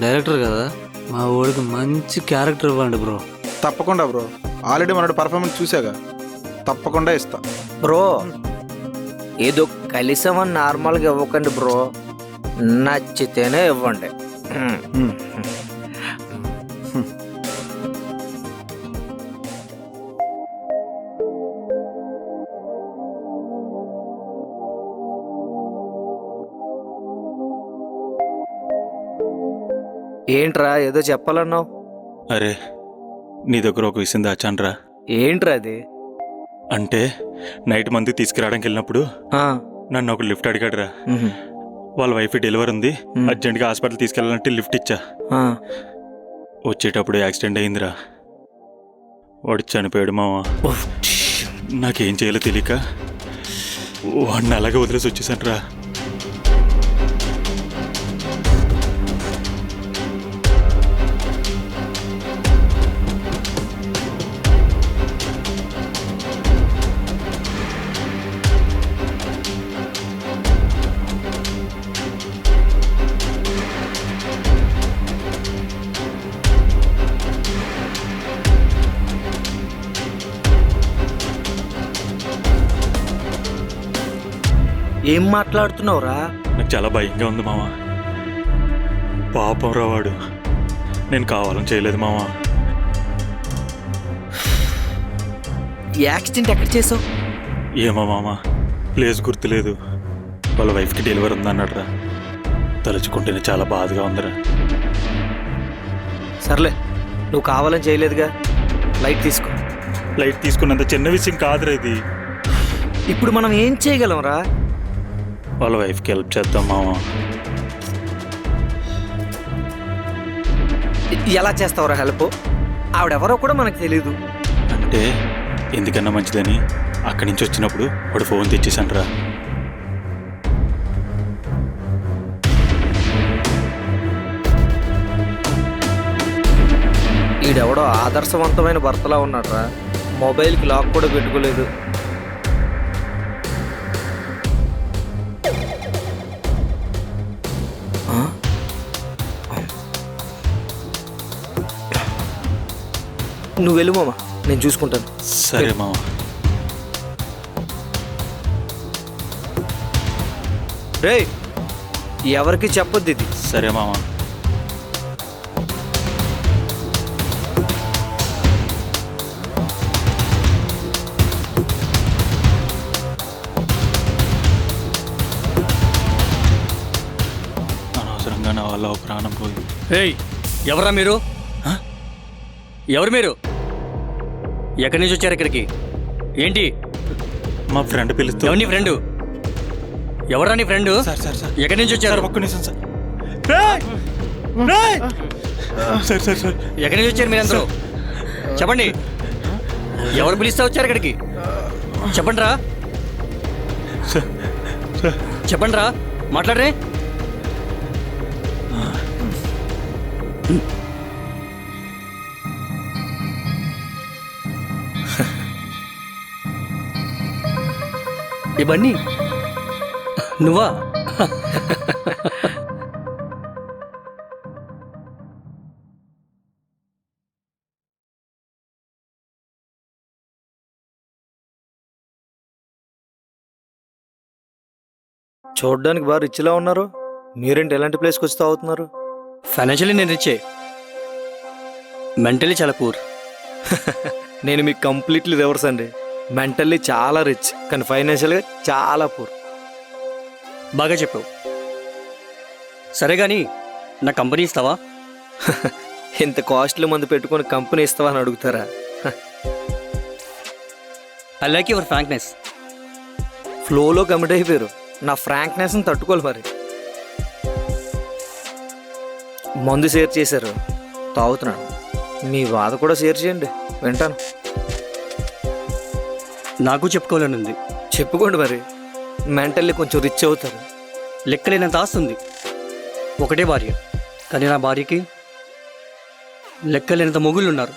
డైరెక్టర్ కదా, మా వాడికి మంచి క్యారెక్టర్ ఇవ్వండి బ్రో. తప్పకుండా బ్రో. ఆల్రెడీ మనోడు పర్ఫార్మెన్స్ చూసాగా, తప్పకుండా ఇస్తా బ్రో. ఏదో కలిసామని నార్మల్గా ఇవ్వకండి బ్రో, నచ్చితేనే ఇవ్వండి. ఏంట్రా ఏదో చెప్పాలన్నావు? అరే నీ దగ్గర ఒక విషయం దాచాన్రా. ఏంట్రా అది? అంటే నైట్ మంది తీసుకురావడానికి వెళ్ళినప్పుడు నన్ను ఒక లిఫ్ట్ అడిగాడురా. వాళ్ళ వైఫ్ డెలివరీ ఉంది, అర్జెంట్గా హాస్పిటల్ తీసుకెళ్ళాలంటే లిఫ్ట్ ఇచ్చా. వచ్చేటప్పుడు యాక్సిడెంట్ అయిందిరా. వాడు చనిపోయాడు మావా. నాకేం చేయాలో తెలియక వాడిని అలాగే వదిలేసి వచ్చేసాను రా. ఏం మాట్లాడుతున్నావురా? నాకు చాలా భయంగా ఉంది మావా. పాపం రా వాడు. నేను కావాలని చేయలేదు మావా. యాక్సిడెంట్ ఎక్కడ చేసావు? ఏమో మామా, ప్లేస్ గుర్తులేదు. వాళ్ళ వైఫ్కి డెలివరీ ఉందన్నాడు రా. తలుచుకుంటేనే చాలా బాధగా ఉందిరా. సర్లే, నువ్వు కావాలని చేయలేదుగా, లైట్ తీసుకో. లైట్ తీసుకున్నంత చిన్న విషయం కాదురా ఇది. ఇప్పుడు మనం ఏం చేయగలం రా? వాళ్ళ వైఫ్కి హెల్ప్ చేద్దాం మావా. ఎలా చేస్తావురా హెల్ప్? ఆవిడెవరో కూడా మనకు తెలీదు. అంటే ఎందుకన్నా మంచిదని అక్కడి నుంచి వచ్చినప్పుడు వాడు ఫోన్ తెచ్చేసాను రా. ఈడెవడో ఆదర్శవంతమైన భర్తలా ఉన్నాడు రా. మొబైల్కి లాక్ కూడా పెట్టుకోలేదు. నువ్వు వెళ్ళు మామ, నేను చూసుకుంటాను. సరే మావా. రే, ఎవరికి చెప్పొద్దు ఇది. సరే మావా. అనవసరంగా నా వల్ల ఒక ప్రాణం పోయింది. ఏయ్, ఎవరా మీరు? ఎవరు మీరు? ఎక్కడి నుంచి వచ్చారు ఇక్కడికి? ఏంటి? మా ఫ్రెండ్ పిలుస్తూ. ఎవరి ఫ్రెండ్? ఎవరా నీ ఫ్రెండ్? సార్ సార్ సార్ ఎక్కడి నుంచి వచ్చారు? ఒక్క నిమిషం సార్. సార్ సార్ సార్ ఎక్కడి నుంచి వచ్చారు మీరందరూ? చెప్పండి, ఎవరు పిలిస్తే వచ్చారు ఇక్కడికి? చెప్పండి రా, చెప్పండి రా, మాట్లాడరే. ఇవన్నీ నువ్వా? చూడడానికి బాగా రిచ్లా ఉన్నారు. మీరేంటి ఎలాంటి ప్లేస్కి వచ్చి తాగుతున్నారు? ఫైనాన్షియల్లీ నేను రిచ్చే, మెంటలీ చాలా పూర్. నేను మీకు కంప్లీట్లీ రివర్స్ అండి. మెంటల్లీ చాలా రిచ్ కానీ ఫైనాన్షియల్గా చాలా పూర్. బాగా చెప్పావు. సరే కానీ నా కంపెనీ ఇస్తావా? ఇంత కాస్ట్లీ మందు పెట్టుకొని కంపెనీ ఇస్తావా అని అడుగుతారా? I like your frankness. ఫ్లోలో కమిట్ అయిపోయారు. నా ఫ్రాంక్నెస్ని తట్టుకోవాలి మరి. మందు షేర్ చేశారు, తాగుతున్నాను. మీ బాధ కూడా షేర్ చేయండి, వింటాను. నాకు చెప్పుకోవాలని ఉంది. చెప్పుకోండి మరి, మెంటల్లీ కొంచెం రిచ్ అవుతారు. లెక్కలేనంత ఆస్తుంది. ఒకటే భార్య, కానీ నా భార్యకి లెక్కలేనంత మొగుళ్ళు ఉన్నారు.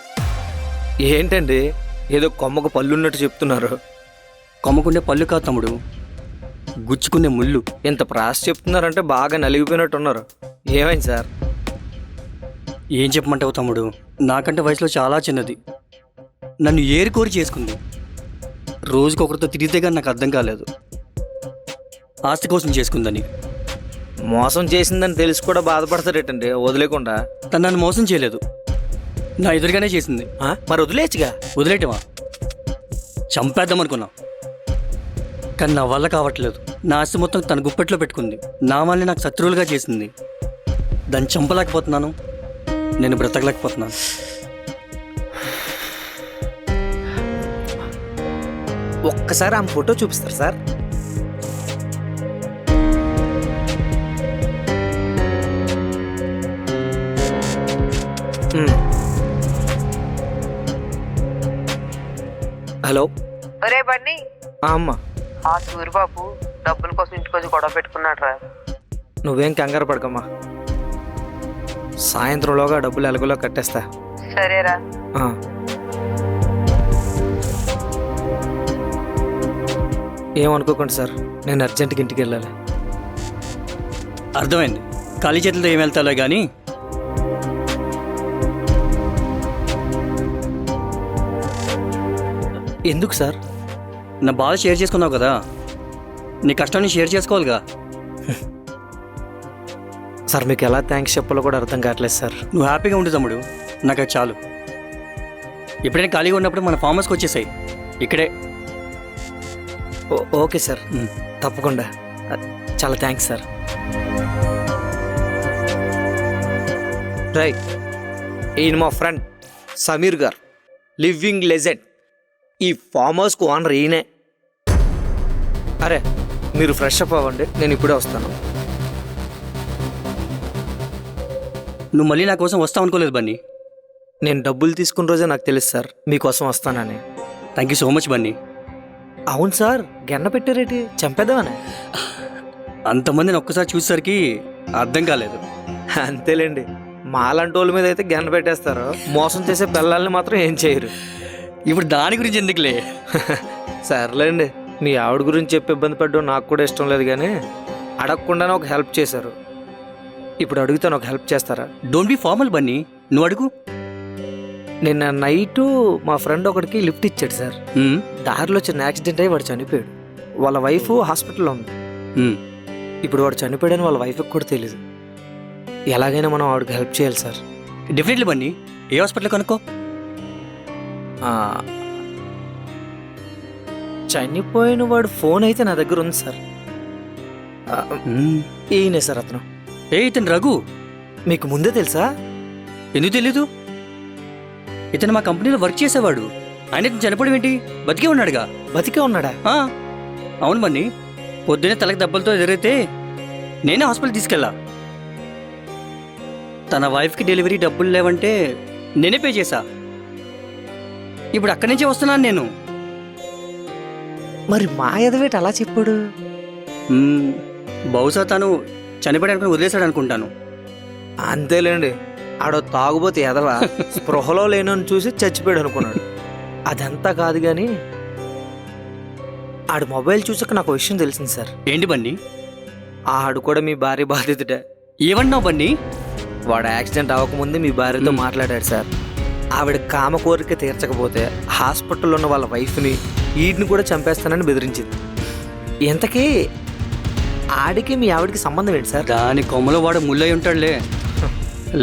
ఏంటండి ఏదో కొమ్మకు పళ్ళు ఉన్నట్టు చెప్తున్నారు? కొమ్మకుండే పళ్ళు కాదు తమ్ముడు, గుచ్చుకునే ముళ్ళు. ఇంత ప్రాస చెప్తున్నారంటే బాగా నలిగిపోయినట్టు ఉన్నారు. ఏమైంది సార్? ఏం చెప్పమంటావు తమ్ముడు, నాకంటే వయసులో చాలా చిన్నది. నన్ను ఏరుకోరి చేసుకుంది. రోజుకొకరితో తిరిగితే కానీ నాకు అర్థం కాలేదు. ఆస్తి కోసం చేసుకుందని. మోసం చేసిందని తెలిసి కూడా బాధపడతారేటండి వదిలేకుండా? తను నన్ను మోసం చేయలేదు, నా ఎదురుగానే చేసింది. మరి వదిలేచ్చుగా. వదిలేయటమా? చంపేద్దాం అనుకున్నా, కానీ నా వల్ల కావట్లేదు. నా ఆస్తి మొత్తం తన గుప్పెట్లో పెట్టుకుంది. నా వల్లే నాకు శత్రువులుగా చేసింది. దాన్ని చంపలేకపోతున్నాను, నేను బ్రతకలేకపోతున్నాను. ఒక్కసారి ఆమె ఫోటో చూపిస్తారు సార్? హలో. ఒరే బండి, అమ్మా. ఆ సూరిబాబు డబ్బుల కోసం ఇంటికొచ్చి గొడవ పెట్టుకున్నాడు రా. నువ్వేం కంగారు పడకమ్మా, సాయంత్రంలోగా డబ్బులు ఎలాగోలా కట్టేస్తా. సరేరా. ఏమనుకోకండి సార్, నేను అర్జెంటుగా ఇంటికి వెళ్ళాలి. అర్థమైంది. ఖాళీ చేతులతో ఏం వెళ్తాలో కానీ ఎందుకు సార్? నా బాధ షేర్ చేసుకున్నావు కదా, నీ కష్టాన్ని షేర్ చేసుకోవాలిగా. సార్ మీకు ఎలా థ్యాంక్స్ చెప్పాలో కూడా అర్థం కావట్లేదు సార్. నువ్వు హ్యాపీగా ఉండు తమ్ముడు, నాకు అది చాలు. ఎప్పుడైనా ఖాళీగా ఉన్నప్పుడు మన ఫామ్ హౌస్కి వచ్చేసాయి, ఇక్కడే. ఓకే సార్, తప్పకుండా. చాలా థ్యాంక్స్ సార్. రైట్, ఈయన మా ఫ్రెండ్ సమీర్ గారు, లివింగ్ లెజెండ్. ఈ ఫామ్ హౌస్కు ఓనర్ ఈయనే. అరే మీరు ఫ్రెష్ అప్ అవ్వండి, నేను ఇప్పుడే వస్తాను. నువ్వు మళ్ళీ నా కోసం వస్తావు అనుకోలేదు బన్నీ. నేను డబ్బులు తీసుకున్న రోజే నాకు తెలుసు సార్ మీకోసం వస్తానని. Thank you so much Bunny. అవును సార్, గెన్న పెట్టారేటి? చంపేద్దామని. అంతమందిని ఒక్కసారి చూసేసరికి అర్థం కాలేదు. అంతేలేండి, మాలాంటి వాళ్ళ మీద అయితే గెన్న పెట్టేస్తారు, మోసం చేసే పిల్లల్ని మాత్రం ఏం చేయరు. ఇప్పుడు దాని గురించి ఎందుకులే. సర్లేండి, మీ ఆవిడ గురించి చెప్పి ఇబ్బంది పడ్డం నాకు కూడా ఇష్టం లేదు, కానీ అడగకుండానే ఒక హెల్ప్ చేశారు. ఇప్పుడు అడుగుతాను, ఒక హెల్ప్ చేస్తారా? డోంట్ బి ఫార్మల్ బన్నీ, నువ్వు అడుగు. నిన్న నైటు మా ఫ్రెండ్ ఒకడికి లిఫ్ట్ ఇచ్చాడు సార్. దారిలో చిన్న యాక్సిడెంట్ అయ్యి వాడు చనిపోయాడు. వాళ్ళ వైఫ్ హాస్పిటల్లో ఉంది. ఇప్పుడు వాడు చనిపోయాడని వాళ్ళ వైఫ్కి కూడా తెలీదు. ఎలాగైనా మనం వాడికి హెల్ప్ చేయాలి సార్. డెఫినెట్లీ బన్నీ, ఏ హాస్పిటల్ కనుక్కో. చనిపోయిన వాడు ఫోన్ అయితే నా దగ్గర ఉంది సార్. ఈయనే సార్ అతను. ఇతను రఘు. మీకు ముందే తెలుసా? ఎందుకు తెలీదు? ఇతను మా కంపెనీలో వర్క్ చేసేవాడు. ఆయన ఇతను చనిపోవడం ఏంటి? బతికే ఉన్నాడుగా. బతికే ఉన్నాడా? అవును బన్నీ, పొద్దున్నే తలకి దెబ్బలతో ఎదురైతే నేనే హాస్పిటల్ తీసుకెళ్ళా. తన వైఫ్కి డెలివరీ డబ్బులు లేవంటే నేనే పే చేశా. ఇప్పుడు అక్కడి నుంచే వస్తున్నాను నేను. మరి మా ఎదవేట అలా చెప్పాడు? బహుశా తను చనిపోయాడు వదిలేశాడు అనుకుంటాను. అంతేలేండి, ఆడో తాగుబోతే ఎదవా స్పృహలో లేనని చూసి చచ్చిపోయాడు అనుకున్నాడు. అదంతా కాదు కానీ ఆడు మొబైల్ చూసాక నాకు విషయం తెలిసింది సార్. ఏంటి బన్నీ? ఆడు కూడా మీ భార్య బాధితుడే. ఏమన్నావు బన్నీ? వాడు యాక్సిడెంట్ అవ్వకముందే మీ భార్యతో మాట్లాడాడు సార్. ఆవిడ కామ కోరిక తీర్చకపోతే హాస్పిటల్లో ఉన్న వాళ్ళ వైఫ్ని వీటిని కూడా చంపేస్తానని బెదిరించింది. ఇంతకీ ఆడికి మీ ఆవిడకి సంబంధం ఏంటి సార్? దాని కొమ్మలో వాడు ముల్లై ఉంటాడులే.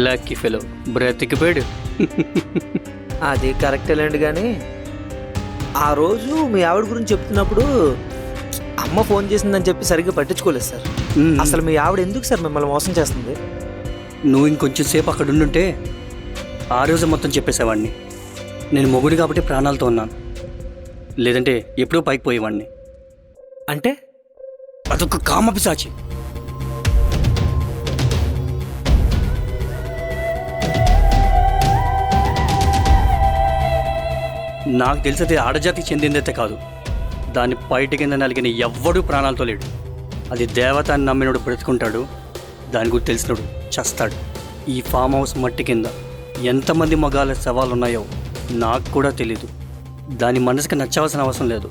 Lucky fellow, బ్రతికిపోయాడు. అది కరెక్టేలేండి, కానీ ఆ రోజు మీ ఆవిడ గురించి చెప్తున్నప్పుడు అమ్మ ఫోన్ చేసిందని చెప్పి సరిగ్గా పట్టించుకోలేదు సార్. అసలు మీ ఆవిడ ఎందుకు సార్ మిమ్మల్ని మోసం చేస్తుంది? నువ్వు ఇంకొంచెం సేపు అక్కడ ఉండుంటే ఆ రోజు మొత్తం చెప్పేసేవాడిని. నేను మొగుడు కాబట్టి ప్రాణాలతో ఉన్నాను, లేదంటే ఎప్పుడూ పైకి పోయేవాడిని. అంటే అదొక కామపిశాచి. నాకు తెలిసి ఆడజాతికి చెందిందైతే కాదు, దాన్ని బయట కింద నలిగిన ఎవ్వడూ ప్రాణాలతో లేడు. అది దేవత అని నమ్మినోడు బ్రతుకుంటాడు, దాని గురించి తెలిసినోడు చస్తాడు. ఈ ఫామ్ హౌస్ మట్టి కింద ఎంతమంది మగాళ్ళ శవాలు ఉన్నాయో నాకు కూడా తెలీదు. దాని మనసుకి నచ్చవలసిన అవసరం లేదు.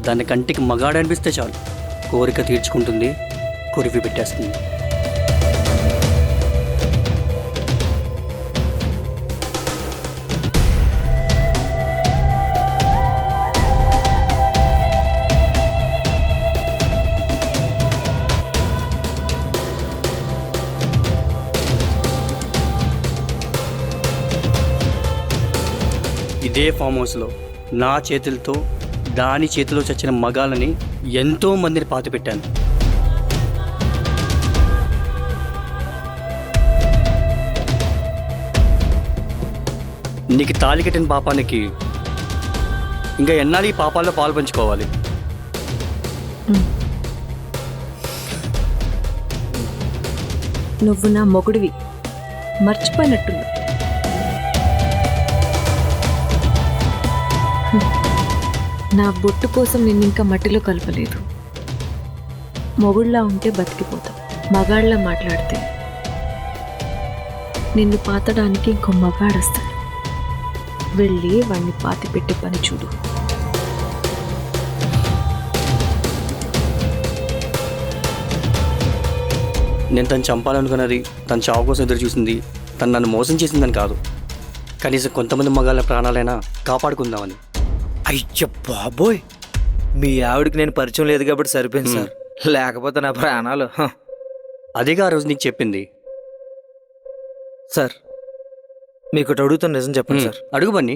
దాని కంటికి మగాడు అనిపిస్తే చాలు, కోరిక తీర్చుకుంటుంది, కొరివి పెట్టేస్తుంది. ఇదే ఫామ్ హౌస్లో నా చేతులతో దాని చేతిలో చచ్చిన మగాళ్ళని ఎంతో మందిని పాతిపెట్టాను. నీకు తాళి కట్టిన పాపానికి ఇంకా ఎన్నాళ్ళు ఈ పాపాల్లో పాలు పంచుకోవాలి? నువ్వు నా మొగుడివి, మర్చిపోయినట్టుంది. నా బొట్టు కోసం నిన్ను ఇంకా మట్టిలో కలపలేదు. మొగుళ్ళా ఉంటే బతికిపోతావు, మగాళ్ళ మాట్లాడితే నిన్ను పాతడానికి ఇంకో మగాడొస్తాడు. వెళ్ళి వాడిని పాతి పెట్టే పని చూడు. నేను తను చంపాలనుకున్నది, తన చావు కోసం ఎదురు చూసింది, తను నన్ను మోసం చేసిందని కాదు, కనీసం కొంతమంది మగాళ్ళ ప్రాణాలైనా కాపాడుకుందామని. అయ్య బాబోయ్, మీ ఆవిడకి నేను పరిచయం లేదు కాబట్టి సరిపోయింది సార్, లేకపోతే నా ప్రాణాలు. అదేగా ఆ రోజు నీకు చెప్పింది. సార్ మీకు అడుగుతాను, నిజం చెప్పండి సార్. అడుగు బన్నీ.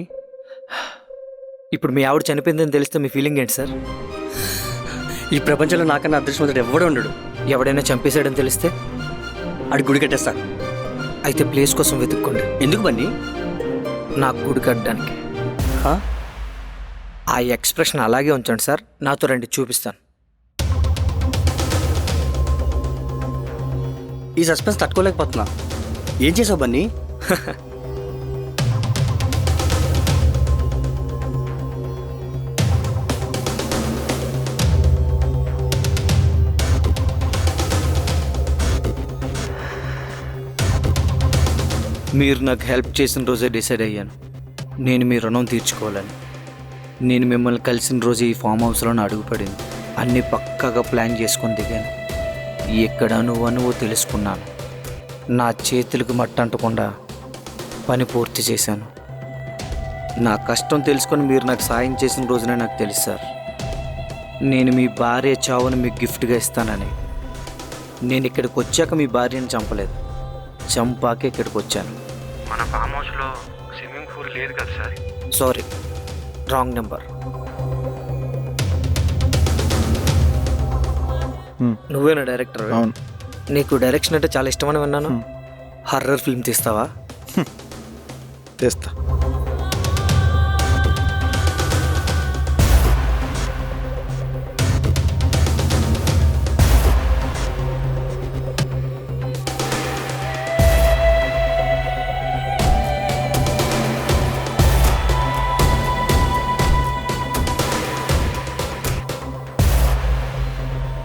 ఇప్పుడు మీ ఆవిడ చనిపోయిందని తెలిస్తే మీ ఫీలింగ్ ఏంటి సార్? ఈ ప్రపంచంలో నాకన్నా అదృష్టవంతుడు ఎవడో ఉండడు. ఎవడైనా చంపేశాడని తెలిస్తే అడిగి గుడి కట్టేస్తాను. అయితే ప్లేస్ కోసం వెతుక్కోండి. ఎందుకు బన్నీ? నాకు గుడి కట్టడానికి. ఆ ఎక్స్ప్రెషన్ అలాగే ఉంచండి సార్, నాతో రండి చూపిస్తాను. ఈ సస్పెన్స్ తట్టుకోలేకపోతున్నా. ఏం చేసావు బన్నీ? మీరు నాకు హెల్ప్ చేసిన రోజే డిసైడ్ అయ్యాను, నేను మీ రుణం తీర్చుకోవాలని. నేను మిమ్మల్ని కలిసిన రోజు ఈ ఫామ్ హౌస్లో అడుగుపడింది. అన్నీ పక్కాగా ప్లాన్ చేసుకొని దిగాను. ఎక్కడ నువ్వు తెలుసుకున్నాను. నా చేతులకు మట్టంటకుండా పని పూర్తి చేశాను. నా కష్టం తెలుసుకొని మీరు నాకు సాయం చేసిన రోజునే నాకు తెలుసు సార్, నేను మీ భార్య చావును మీకు గిఫ్ట్గా ఇస్తానని. నేను ఇక్కడికి వచ్చాక మీ భార్యను చంపలేదు, చంపాకే ఇక్కడికి వచ్చాను. మన ఫామ్ హౌస్లో స్విమ్మింగ్ పూల్ లేదు కదా సార్? Sorry, wrong number. నువ్వేనా డైరెక్టర్? అవును. నీకు డైరెక్షన్ అంటే చాలా ఇష్టమని విన్నాను. హర్రర్ ఫిల్మ్ తీస్తావా? తెస్తా.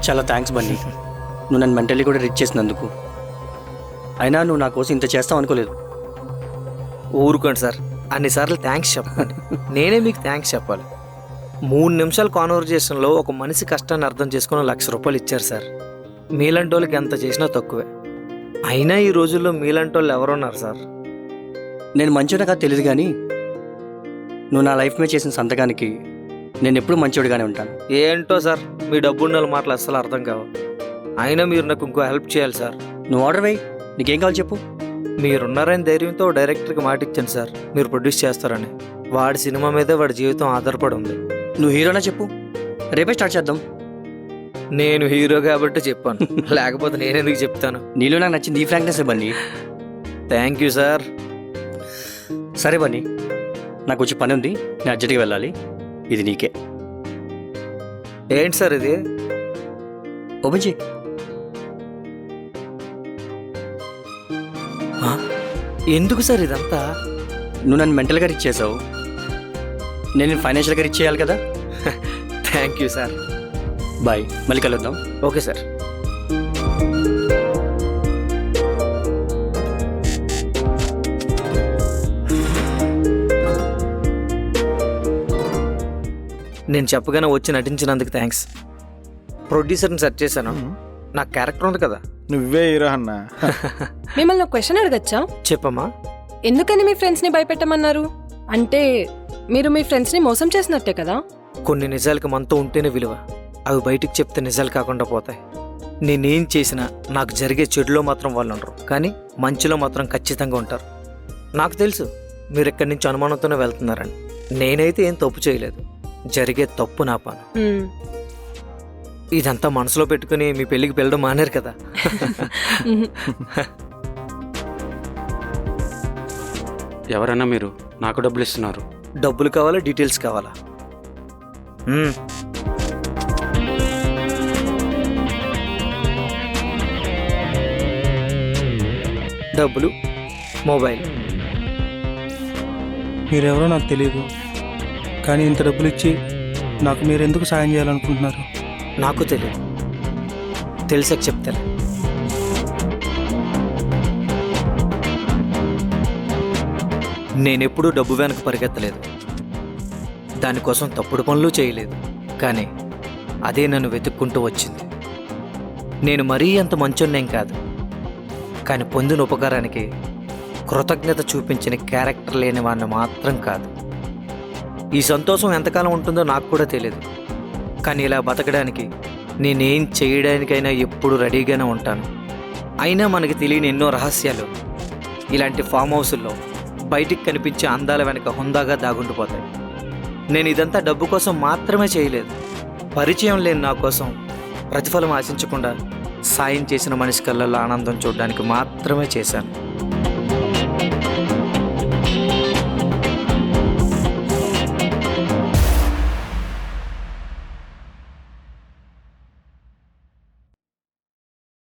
చాలా థ్యాంక్స్ బన్నీ, నువ్వు నన్ను మెంటల్లీ కూడా రీచ్ చేసినందుకు. అయినా నువ్వు నా కోసం ఇంత చేస్తావు అనుకోలేదు. ఊరుకోండి సార్, అన్నిసార్లు థ్యాంక్స్ చెప్పండి. నేనే మీకు థ్యాంక్స్ చెప్పాలి. 3 నిమిషాల కాన్వర్జేషన్లో ఒక మనిషి కష్టాన్ని అర్థం చేసుకుని ₹1,00,000 ఇచ్చారు సార్. మీలాంటి వాళ్ళకి ఎంత చేసినా తక్కువే. అయినా ఈ రోజుల్లో మీలాంటి వాళ్ళు ఎవరున్నారు సార్? నేను మంచిగా కాదు తెలియదు, కానీ నువ్వు నా లైఫ్ మీద చేసిన సంతకానికి నేను ఎప్పుడూ మంచివాడిగానే ఉంటాను. ఏంటో సార్, మీ డబ్బున్న మాటలు అస్సలు అర్థం కావు. అయినా మీరు నాకు ఇంకో హెల్ప్ చేయాలి సార్. నువ్వు ఆర్డర్ వేయి, నీకేం కావాలి చెప్పు. మీరున్నారని ధైర్యంతో డైరెక్టర్కి మాట ఇచ్చాను సార్, మీరు ప్రొడ్యూస్ చేస్తారని. వాడి సినిమా మీదే వాడి జీవితం ఆధారపడి ఉంది. నువ్వు హీరోనా చెప్పు, రేపే స్టార్ట్ చేద్దాం. నేను హీరో కాబట్టి చెప్పాను, లేకపోతే నేనెందుకు చెప్తాను? నీలో నాకు నచ్చింది ఈ frankness Bunny. Thank you sir. సరే బన్నీ, నాకు వచ్చి పని ఉంది, నేను అర్జెంట్గా వెళ్ళాలి. ఇది నీకే. ఏంటి సార్ ఇది? ఓపెన్ చేయి. ఎందుకు సార్ ఇదంతా? నువ్వు నన్ను మెంటల్గా రీచ్ చేసావు, నేను ఫైనాన్షియల్గా రీచ్ చేయాలి కదా. Thank you sir. బాయ్, మళ్ళీ కలుద్దాం. Okay sir. నేను చెప్పగానే వచ్చి నటించినందుకు థ్యాంక్స్. ప్రొడ్యూసర్ని సెర్చ్ చేశాను, నాకు క్యారెక్టర్ ఉంది కదా. నువ్వే హీరో అన్నా. మిమ్మల్ని ఒక క్వశ్చన్ అడగచ్చా? చెప్పమ్మా. ఎందుకని మీ ఫ్రెండ్స్ని భయపెట్టమన్నారు? అంటే మీరు మీ ఫ్రెండ్స్ని మోసం చేసినట్టే కదా. కొన్ని నిజాలకి మనతో ఉంటేనే విలువ, అవి బయటికి చెప్తే నిజాలు కాకుండా పోతాయి. నేనేం చేసినా నాకు జరిగే చెడులో మాత్రం వాళ్ళు ఉండరు, కానీ మంచిలో మాత్రం ఖచ్చితంగా ఉంటారు. నాకు తెలుసు మీరు ఇక్కడి నుంచి అనుమానంతోనే వెళ్తున్నారని. నేనైతే ఏం తప్పు చేయలేదు, జరిగే తప్పు నా పని. ఇదంతా మనసులో పెట్టుకుని మీ పెళ్ళికి వెళ్ళడం మానేరు కదా. ఎవరన్నా మీరు నాకు డబ్బులు ఇస్తున్నారు? డబ్బులు కావాలా, డీటెయిల్స్ కావాలా? డబ్బులు, మొబైల్. మీరెవరో నాకు తెలియదు, కానీ ఇంత డబ్బులు ఇచ్చి నాకు మీరు ఎందుకు సాయం చేయాలనుకుంటున్నారు? నాకు తెలియదు, తెలిసాక చెప్తాను. నేనెప్పుడూ డబ్బు వెనక పరిగెత్తలేదు, దానికోసం తప్పుడు పనులు చేయలేదు, కానీ అదే నన్ను వెతుక్కుంటూ వచ్చింది. నేను మరీ అంత మంచోన్నేం కాదు, కానీ పొందిన ఉపకారానికి కృతజ్ఞత చూపించిన క్యారెక్టర్ లేని వాడిని మాత్రం కాదు. ఈ సంతోషం ఎంతకాలం ఉంటుందో నాకు కూడా తెలియదు, కానీ ఇలా బతకడానికి నేనేం చేయడానికైనా ఎప్పుడు రెడీగానే ఉంటాను. అయినా మనకి తెలియని ఎన్నో రహస్యాలు ఇలాంటి ఫామ్ హౌస్ల్లో బయటికి కనిపించే అందాల వెనక హుందాగా దాగుండిపోతాయి. నేను ఇదంతా డబ్బు కోసం మాత్రమే చేయలేదు, పరిచయం లేని నా కోసం ప్రతిఫలం ఆశించకుండా సాయం చేసిన మనిషి కళ్ళల్లో ఆనందం చూడడానికి మాత్రమే చేశాను.